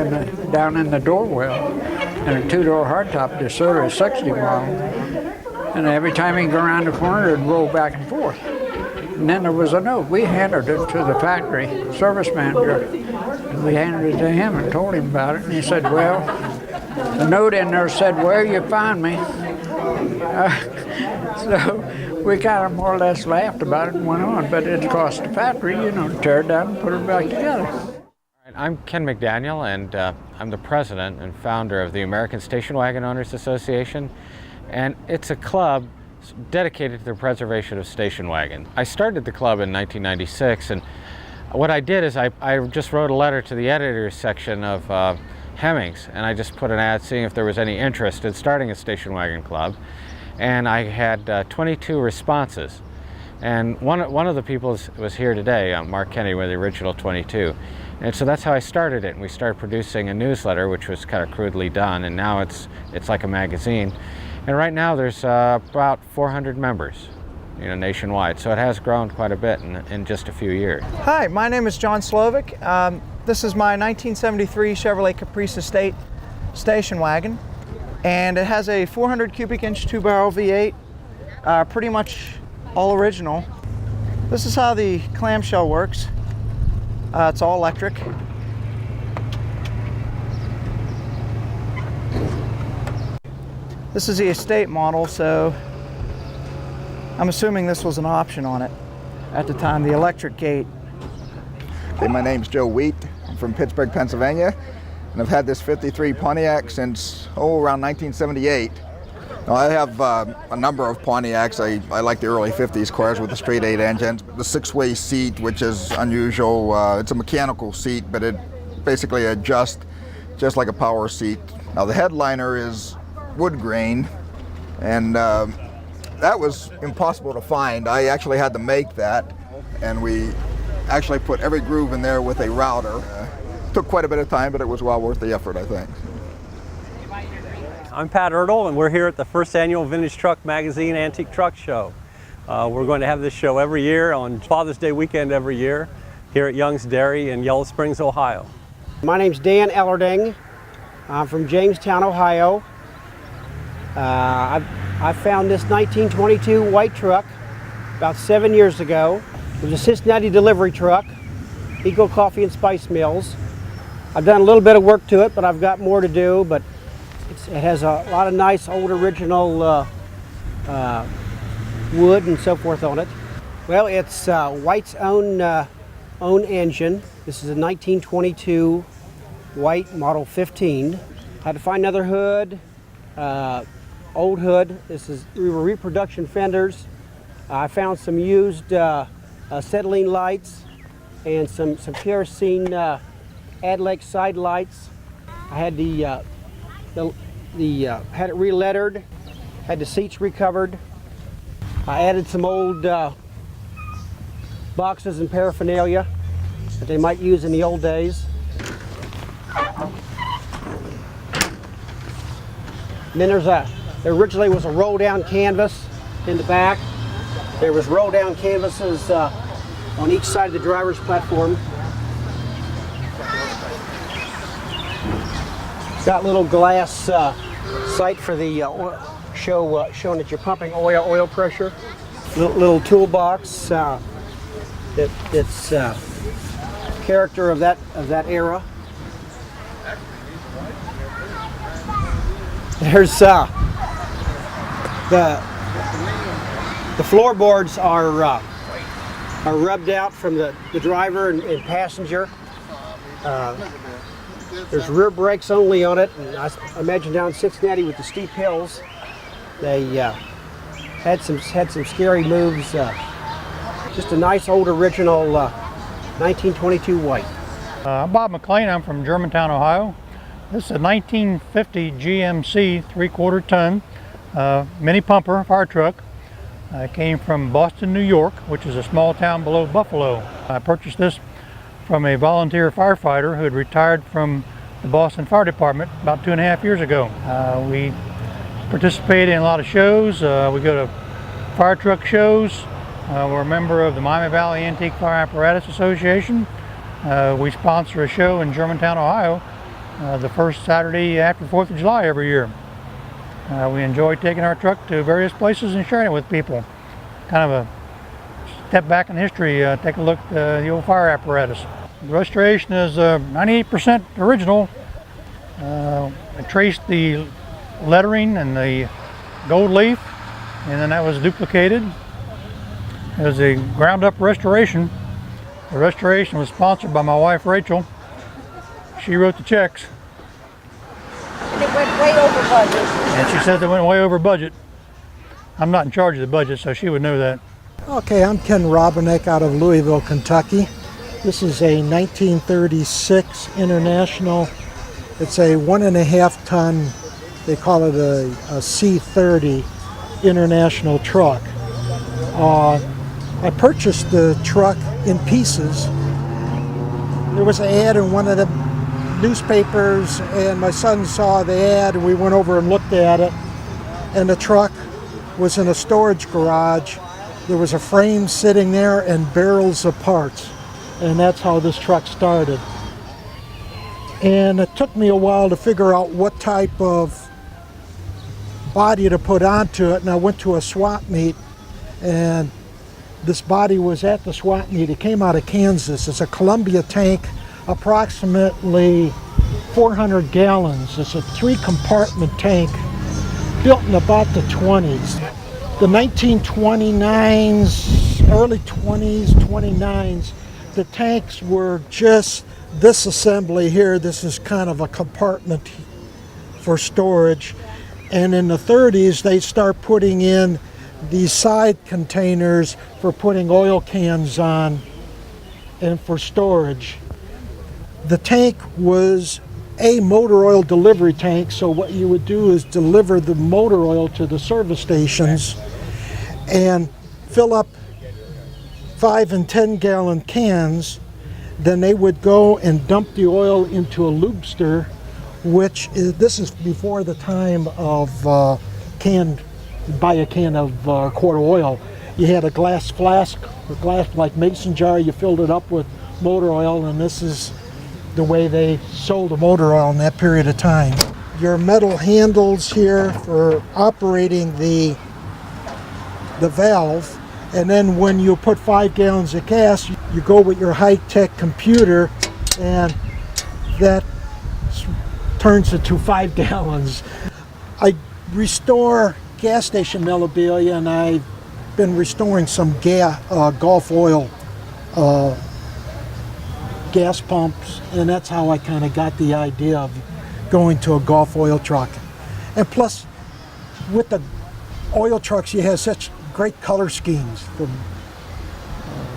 [SPEAKER 18] down in the door well, and a 2-door hardtop DeSoto 60 model. And every time he'd go around the corner, it'd roll back and forth. And then there was a note. We handed it to the factory service manager. And we handed it to him and told him about it. And he said, well, the note in there said, where you found me. So we kind of more or less laughed about it and went on. But it cost the factory, to tear it down and put it back together.
[SPEAKER 4] I'm Ken McDaniel, and I'm the president and founder of the American Station Wagon Owners Association. And it's a club dedicated to the preservation of station wagon. I started the club in 1996, and what I did is I just wrote a letter to the editors section of Hemmings, and I just put an ad seeing if there was any interest in starting a station wagon club. And I had 22 responses. And one of the people was here today, Mark Kenny, with the original 22. And so that's how I started it. And we started producing a newsletter, which was kind of crudely done, and now it's like a magazine. And right now there's about 400 members, nationwide. So it has grown quite a bit in just a few years.
[SPEAKER 14] Hi, my name is John Slovic. This is my 1973 Chevrolet Caprice Estate station wagon. And it has a 400 cubic inch 2-barrel V8, pretty much all original. This is how the clamshell works. It's all electric. This is the estate model, so I'm assuming this was an option on it at the time, the electric gate.
[SPEAKER 15] Hey, my name's Joe Wheat. I'm from Pittsburgh, Pennsylvania, and I've had this 53 Pontiac since, around 1978. Now, I have a number of Pontiacs. I like the early 50s cars with the straight 8 engines. The 6-way seat, which is unusual. It's a mechanical seat, but it basically adjusts just like a power seat. Now, the headliner is wood grain, and that was impossible to find. I actually had to make that, and we actually put every groove in there with a router. Took quite a bit of time, but it was well worth the effort, I think.
[SPEAKER 16] I'm Pat Ertl, and we're here at the first annual Vintage Truck Magazine Antique Truck Show. We're going to have this show every year on Father's Day weekend every year here at Young's Dairy in Yellow Springs, Ohio.
[SPEAKER 17] My name's Dan Ellerding. I'm from Jamestown, Ohio. I found this 1922 white truck about 7 years ago. It was a Cincinnati delivery truck, Eco Coffee and Spice Mills. I've done a little bit of work to it, but I've got more to do. But it has a lot of nice old original wood and so forth on it. Well, it's White's own engine. This is a 1922 White Model 15. Had to find another hood. Old hood. We were reproduction fenders. I found some used acetylene lights and some kerosene Adlex side lights. I had had it re-lettered, had the seats recovered. I added some old boxes and paraphernalia that they might use in the old days. And then there originally was a roll-down canvas in the back. There was roll-down canvases on each side of the driver's platform. Got a little glass sight for the showing that you're pumping oil pressure. Little toolbox. It's character of that era. There's the floorboards are rubbed out from the driver and passenger. There's rear brakes only on it, and I imagine down Cincinnati with the steep hills, they had some scary moves. Just a nice old original 1922 white.
[SPEAKER 1] I'm Bob McLean. I'm from Germantown, Ohio. This is a 1950 GMC 3/4 ton mini pumper fire truck. It came from Boston, New York, which is a small town below Buffalo. I purchased this from a volunteer firefighter who had retired from the Boston Fire Department about 2.5 years ago. We participate in a lot of shows. We go to fire truck shows. We're a member of the Miami Valley Antique Fire Apparatus Association. We sponsor a show in Germantown, Ohio, the first Saturday after 4th of July every year. We enjoy taking our truck to various places and sharing it with people. Kind of a step back in history, take a look at the old fire apparatus. The restoration is 98% original. I traced the lettering and the gold leaf, and then that was duplicated. It was a ground-up restoration. The restoration was sponsored by my wife, Rachel. She wrote the checks.
[SPEAKER 11] And it went way over budget.
[SPEAKER 1] And she said they went way over budget. I'm not in charge of the budget, so she would know that.
[SPEAKER 5] Okay, I'm Ken Robinick out of Louisville, Kentucky. This is a 1936 International. It's a 1.5 ton, they call it a C30 International truck. I purchased the truck in pieces. There was an ad in one of the newspapers, and my son saw the ad, and we went over and looked at it. And the truck was in a storage garage. There was a frame sitting there and barrels of parts. And that's how this truck started. And it took me a while to figure out what type of body to put onto it. And I went to a swap meet, and this body was at the swap meet. It came out of Kansas. It's a Columbia tank, approximately 400 gallons. It's a 3-compartment tank built in about the 20s. The 1929s, early 20s, 29s, the tanks were just this assembly here. This is kind of a compartment for storage. And in the 30s, they start putting in these side containers for putting oil cans on and for storage. The tank was a motor oil delivery tank, so what you would do is deliver the motor oil to the service stations and fill up 5 and 10 gallon cans. Then they would go and dump the oil into a lubester, which is, this is before the time of buy a can of quart of oil. You had a glass flask, a glass like mason jar, you filled it up with motor oil, and this is the way they sold the motor oil in that period of time. Your metal handles here for operating the valve, and then when you put 5 gallons of gas, you go with your high-tech computer, and that turns it to 5 gallons. I restore gas station memorabilia, and I've been restoring some Gulf oil gas pumps, and that's how I kind of got the idea of going to a Gulf oil truck. And plus, with the oil trucks, you have such great color schemes from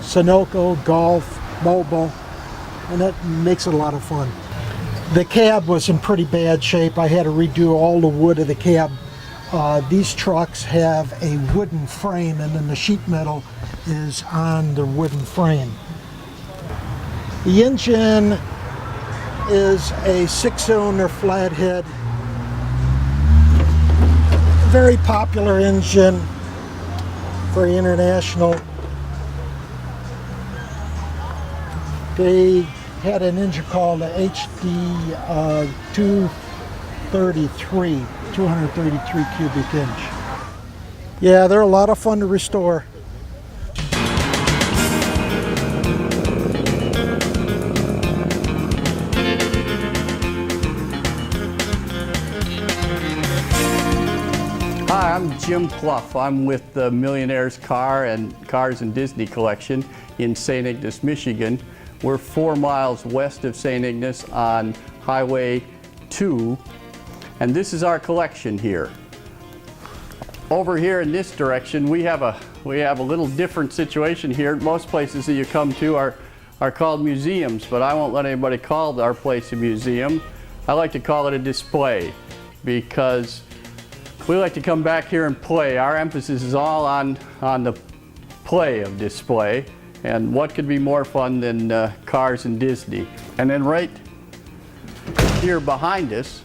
[SPEAKER 5] Sunoco, Gulf, Mobil, and that makes it a lot of fun. The cab was in pretty bad shape. I had to redo all the wood of the cab. These trucks have a wooden frame, and then the sheet metal is on the wooden frame. The engine is a 6-cylinder flathead. Very popular engine for International. They had an engine called the HD 233 cubic inch. Yeah, they're a lot of fun to restore.
[SPEAKER 6] Jim Pluff. I'm with the Millionaire's Car and Cars and Disney Collection in St. Ignace, Michigan. We're 4 miles west of St. Ignace on Highway 2, and this is our collection here. Over here in this direction, we have a little different situation here. Most places that you come to are called museums, but I won't let anybody call our place a museum. I like to call it a display because we like to come back here and play. Our emphasis is all on the play of display, and what could be more fun than cars and Disney. And then right here behind us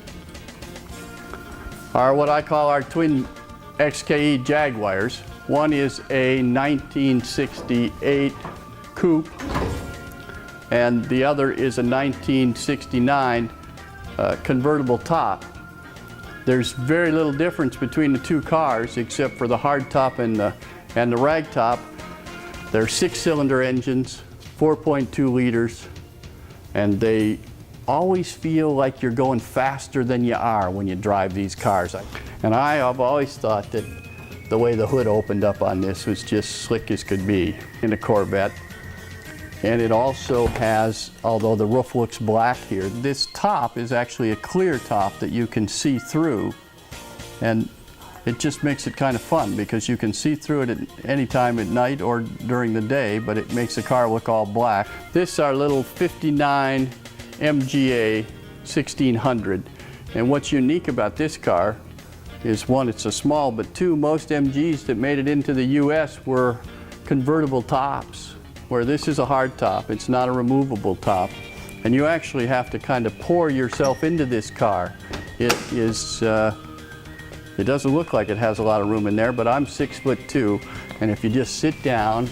[SPEAKER 6] are what I call our twin XKE Jaguars. One is a 1968 coupe, and the other is a 1969 convertible top. There's very little difference between the two cars except for the hard top and the rag top. They're 6-cylinder engines, 4.2 liters, and they always feel like you're going faster than you are when you drive these cars. And I have always thought that the way the hood opened up on this was just slick as could be in a Corvette. And it also has, although the roof looks black here, this top is actually a clear top that you can see through. And it just makes it kind of fun because you can see through it at any time at night or during the day, but it makes the car look all black. This is our little 59 MGA 1600. And what's unique about this car is, one, it's a small, but two, most MGs that made it into the US were convertible tops, where this is a hard top. It's not a removable top. And you actually have to kind of pour yourself into this car. It doesn't look like it has a lot of room in there, but I'm 6'2", and if you just sit down,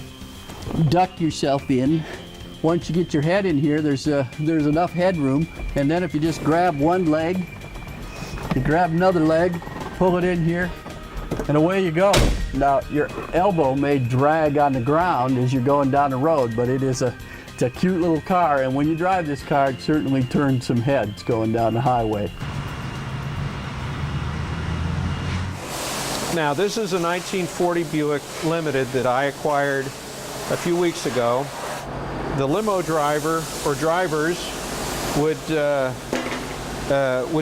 [SPEAKER 6] duck yourself in, once you get your head in here, there's enough headroom, and then if you just grab one leg, you grab another leg, pull it in here, and away you go. Now, your elbow may drag on the ground as you're going down the road, but it's a cute little car, and when you drive this car, it certainly turns some heads going down the highway.
[SPEAKER 7] Now, this is a 1940 Buick Limited that I acquired a few weeks ago. The limo driver or drivers would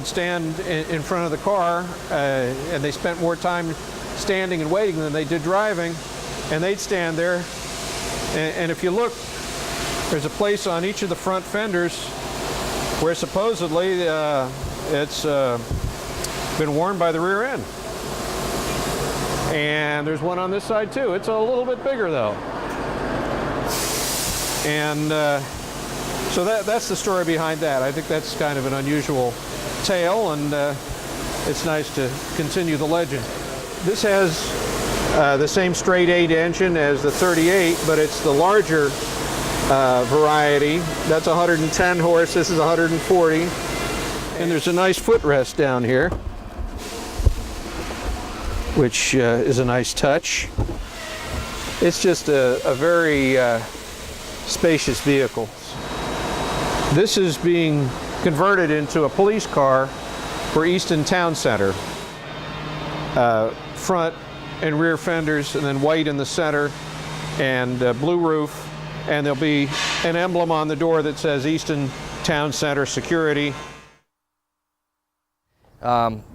[SPEAKER 7] stand in front of the car, and they spent more time standing and waiting than they did driving, and they'd stand there, and if you look, there's a place on each of the front fenders where supposedly it's been worn by the rear end. And there's one on this side too. It's a little bit bigger though. And so that's the story behind that. I think that's kind of an unusual tale, and it's nice to continue the legend. This has the same straight 8 engine as the 38, but it's the larger variety. That's 110 horse, this is 140. And there's a nice footrest down here, which is a nice touch. It's just a very spacious vehicle. This is being converted into a police car for Easton Town Center. Front and rear fenders, and then white in the center, and blue roof, and there'll be an emblem on the door that says Easton Town Center Security.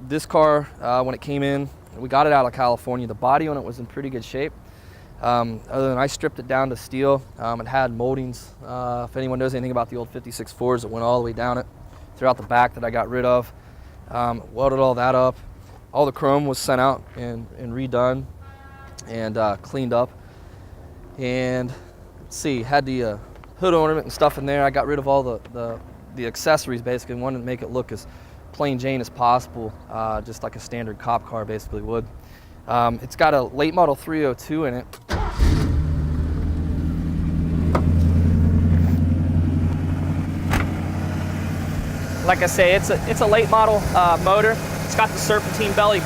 [SPEAKER 8] This car, when it came in, we got it out of California. The body on it was in pretty good shape. Other than I stripped it down to steel. It had moldings. If anyone knows anything about the old 56 Fords, it went all the way down it throughout the back that I got rid of. Welded all that up. All the chrome was sent out and redone and cleaned up. And let's see, had the hood ornament and stuff in there. I got rid of all the accessories basically. Wanted to make it look as plain Jane as possible, just like a standard cop car basically would. It's got a late model 302 in it. Like I say, it's a late model motor. It's got the serpentine belly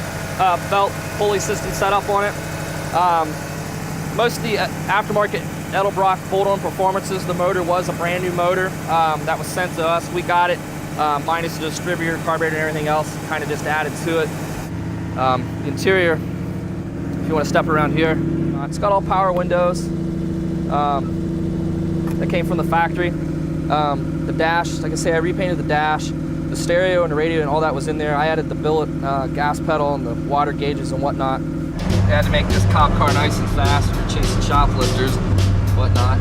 [SPEAKER 8] belt pulley system set up on it. Most of the aftermarket Edelbrock bolt-on performances, the motor was a brand new motor that was sent to us. We got it, minus the distributor, carburetor, and everything else, kind of just added to it. The interior you want to step around here. It's got all power windows. That came from the factory. The dash, like I say, I repainted the dash. The stereo and the radio and all that was in there. I added the billet gas pedal and the water gauges and whatnot. I had to make this cop car nice and fast for chasing shoplifters and whatnot.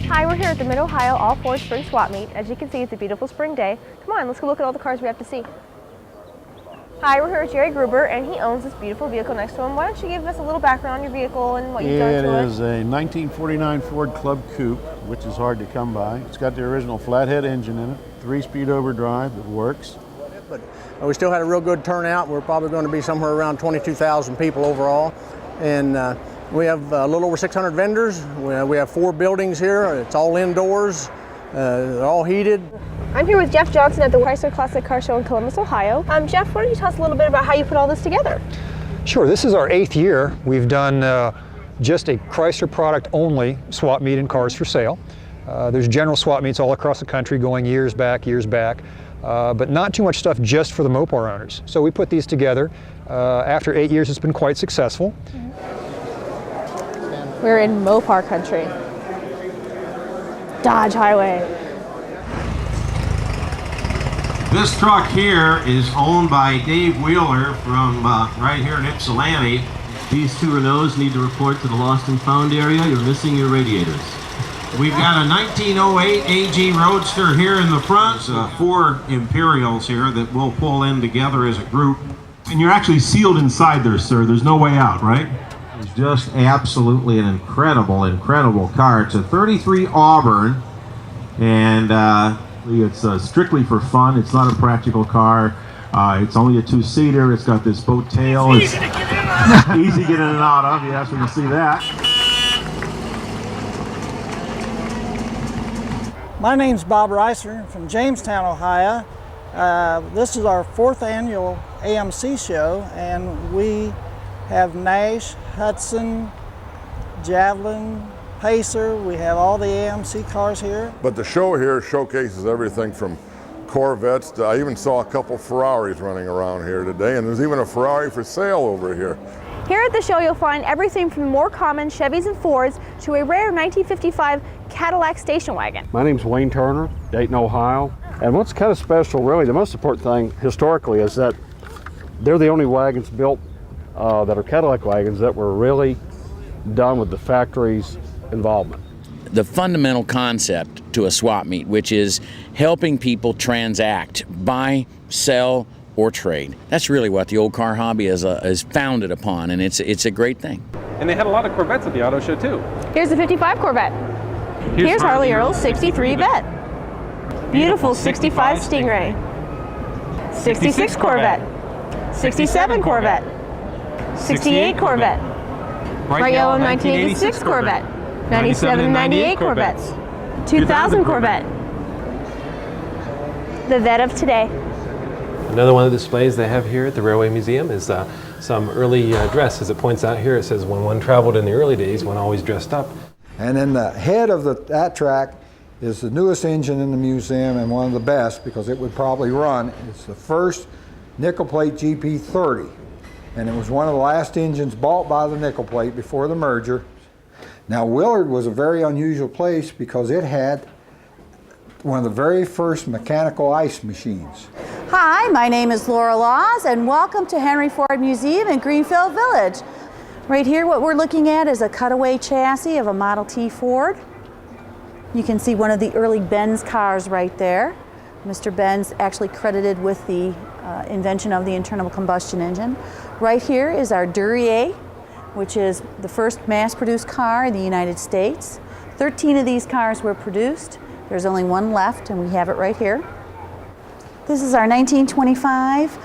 [SPEAKER 2] Hi, we're here at the Mid-Ohio All-Ford Spring Swap Meet. As you can see, it's a beautiful spring day. Come on, let's go look at all the cars we have to see. Hi, we're here with Jerry Gruber, and he owns this beautiful vehicle next to him. Why don't you give us a little background on your vehicle and what you've done to it?
[SPEAKER 3] It is a 1949 Ford Club Coupe, which is hard to come by. It's got the original flathead engine in it, 3-speed overdrive that works.
[SPEAKER 9] But we still had a real good turnout. We're probably going to be somewhere around 22,000 people overall. And we have a little over 600 vendors. We have 4 buildings here. It's all indoors. They're all heated.
[SPEAKER 2] I'm here with Jeff Johnson at the Chrysler Classic Car Show in Columbus, Ohio. Jeff, why don't you tell us a little bit about how you put all this together?
[SPEAKER 19] Sure, this is our 8th year. We've done just a Chrysler product only swap meet in cars for sale. There's general swap meets all across the country going years back, but not too much stuff just for the Mopar owners. So we put these together. After 8 years, it's been quite successful.
[SPEAKER 2] We're in Mopar country. Dodge Highway.
[SPEAKER 20] This truck here is owned by Dave Wheeler from right here in Ypsilanti. These two Renaults need to report to the lost and found area. You're missing your radiators. We've got a 1908 AG Roadster here in the front. 4 Imperials here that we'll pull in together as a group. And you're actually sealed inside there, sir. There's no way out, right? It's just absolutely an incredible, incredible car. It's a 33 Auburn, and it's strictly for fun. It's not a practical car. It's only a 2-seater. It's got this boat tail. It's easy to get in and out. Easy to get in and out of. Yes, we can see that.
[SPEAKER 26] My name's Bob Reiser from Jamestown, Ohio. This is our 4th annual AMC show, and we have Nash, Hudson, Javelin, Pacer. We have all the AMC cars here.
[SPEAKER 27] But the show here showcases everything from Corvettes to, I even saw a couple Ferraris running around here today, and there's even a Ferrari for sale over here.
[SPEAKER 2] Here at the show, you'll find everything from the more common Chevys and Fords to a rare 1955 Cadillac station wagon.
[SPEAKER 28] My name's Wayne Turner, Dayton, Ohio. And what's kind of special, really, the most important thing historically is that they're the only wagons built that are Cadillac wagons that were really done with the factory's involvement.
[SPEAKER 29] The fundamental concept to a swap meet, which is helping people transact, buy, sell, or trade. That's really what the old car hobby is founded upon, and it's a great thing.
[SPEAKER 12] And they had a lot of Corvettes at the auto show too.
[SPEAKER 2] Here's a 55 Corvette. Here's Harley Earl's 63 Vet. Beautiful 65 Stingray. 66 Corvette. 67 Corvette. 68 Corvette. Bright yellow 1986 Corvette. 97 and 98 Corvettes. 2000 Corvette. The Vet of today.
[SPEAKER 12] Another one of the displays they have here at the Railway Museum is some early dress. As it points out here, it says when one traveled in the early days, one always dressed up.
[SPEAKER 30] And then the head of that track is the newest engine in the museum and one of the best because it would probably run. It's the first nickel plate GP30. And it was one of the last engines bought by the nickel plate before the merger. Now Willard was a very unusual place because it had one of the very first mechanical ice machines.
[SPEAKER 31] Hi, my name is Laura Laws and welcome to Henry Ford Museum in Greenfield Village. Right here what we're looking at is a cutaway chassis of a Model T Ford. You can see one of the early Benz cars right there. Mr. Benz actually credited with the invention of the internal combustion engine. Right here is our Duryea, which is the first mass-produced car in the United States. 13 of these cars were produced. There's only one left, and we have it right here. This is our 1925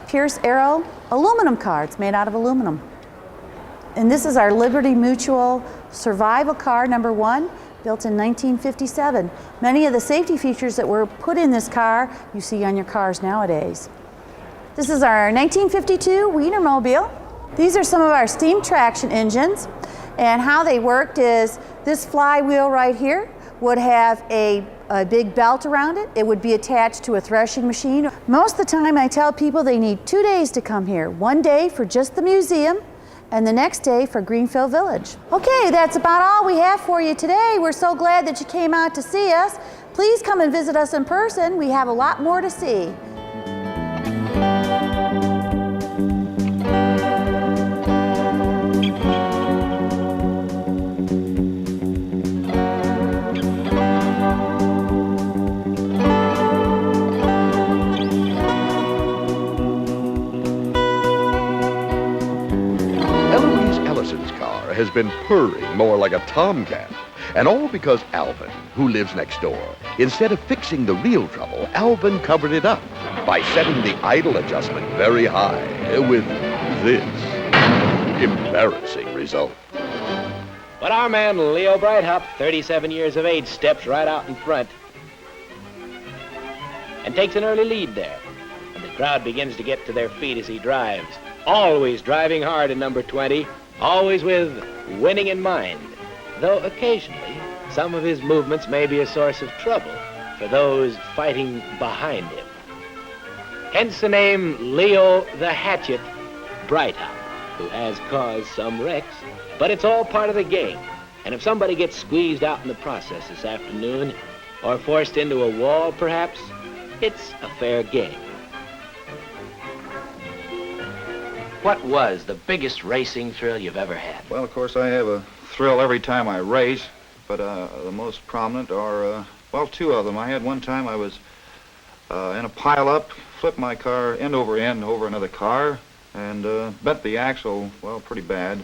[SPEAKER 31] Pierce Arrow aluminum car. It's made out of aluminum. And this is our Liberty Mutual Survival Car #1, built in 1957. Many of the safety features that were put in this car you see on your cars nowadays. This is our 1952 Wienermobile. These are some of our steam traction engines, and how they worked is this flywheel right here would have a big belt around it. It would be attached to a threshing machine. Most of the time I tell people they need 2 days to come here. 1 day for just the museum, and the next day for Greenfield Village. Okay, that's about all we have for you today. We're so glad that you came out to see us. Please come and visit us in person. We have a lot more to see.
[SPEAKER 4] Has been purring more like a tomcat. And all because Alvin, who lives next door, instead of fixing the real trouble, Alvin covered it up by setting the idle adjustment very high with this embarrassing result.
[SPEAKER 10] But our man, Leo Breithaupt, 37 years of age, steps right out in front and takes an early lead there. And the crowd begins to get to their feet as he drives, always driving hard in number 20. Always with winning in mind, though occasionally some of his movements may be a source of trouble for those fighting behind him. Hence the name Leo the Hatchet Breithaupt, who has caused some wrecks, but it's all part of the game. And if somebody gets squeezed out in the process this afternoon, or forced into a wall perhaps, it's a fair game. What was the biggest racing thrill you've ever had?
[SPEAKER 13] Well, of course, I have a thrill every time I race, but the most prominent are, well, two of them. I had one time I was in a pile-up, flipped my car end over another car, and bent the axle, well, pretty bad.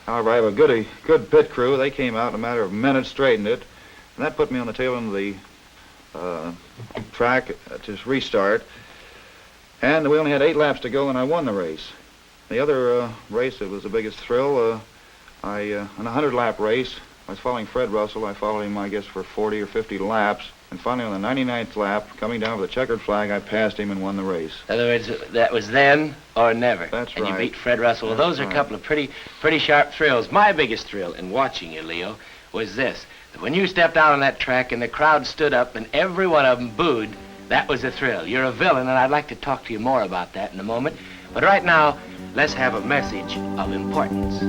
[SPEAKER 13] However, I have a good pit crew. They came out in a matter of minutes, straightened it, and that put me on the tail end of the track to restart. And we only had 8 laps to go, and I won the race. The other race that was the biggest thrill, in a 100-lap race, I was following Fred Russell. I followed him, I guess, for 40 or 50 laps. And finally, on the 99th lap, coming down with a checkered flag, I passed him and won the race.
[SPEAKER 10] In other words, that was then or never.
[SPEAKER 13] That's
[SPEAKER 10] and
[SPEAKER 13] right.
[SPEAKER 10] And you beat Fred Russell. Well, those are a couple of pretty sharp thrills. My biggest thrill in watching you, Leo, was this. That when you stepped out on that track and the crowd stood up and every one of them booed, that was a thrill. You're a villain, and I'd like to talk to you more about that in a moment. But right now, let's have a message of importance.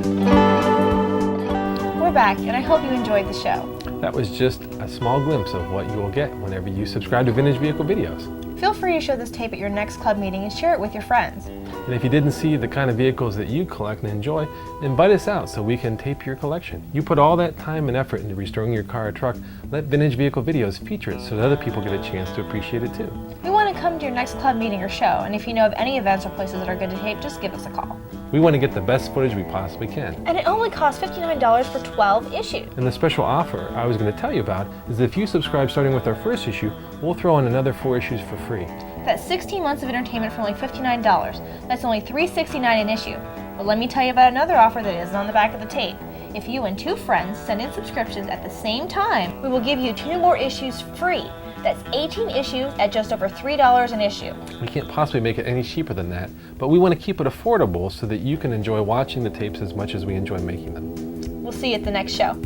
[SPEAKER 2] We're back, and I hope you enjoyed the show.
[SPEAKER 12] That was just a small glimpse of what you will get whenever you subscribe to Vintage Vehicle Videos.
[SPEAKER 2] Feel free to show this tape at your next club meeting and share it with your friends.
[SPEAKER 12] And if you didn't see the kind of vehicles that you collect and enjoy, invite us out so we can tape your collection. You put all that time and effort into restoring your car or truck. Let Vintage Vehicle Videos feature it so that other people get a chance to appreciate it too.
[SPEAKER 2] We want to come to your next club meeting or show, and if you know of any events or places that are good to tape, just give us a call.
[SPEAKER 12] We want to get the best footage we possibly can.
[SPEAKER 2] And it only costs $59 for 12 issues.
[SPEAKER 12] And the special offer I was going to tell you about is that if you subscribe starting with our first issue, we'll throw in another 4 issues for free.
[SPEAKER 2] That's 16 months of entertainment for only $59. That's only $369 an issue. But let me tell you about another offer that isn't on the back of the tape. If you and 2 friends send in subscriptions at the same time, we will give you 2 more issues free. That's 18 issues at just over $3 an issue.
[SPEAKER 12] We can't possibly make it any cheaper than that, but we want to keep it affordable so that you can enjoy watching the tapes as much as we enjoy making them.
[SPEAKER 2] We'll see you at the next show.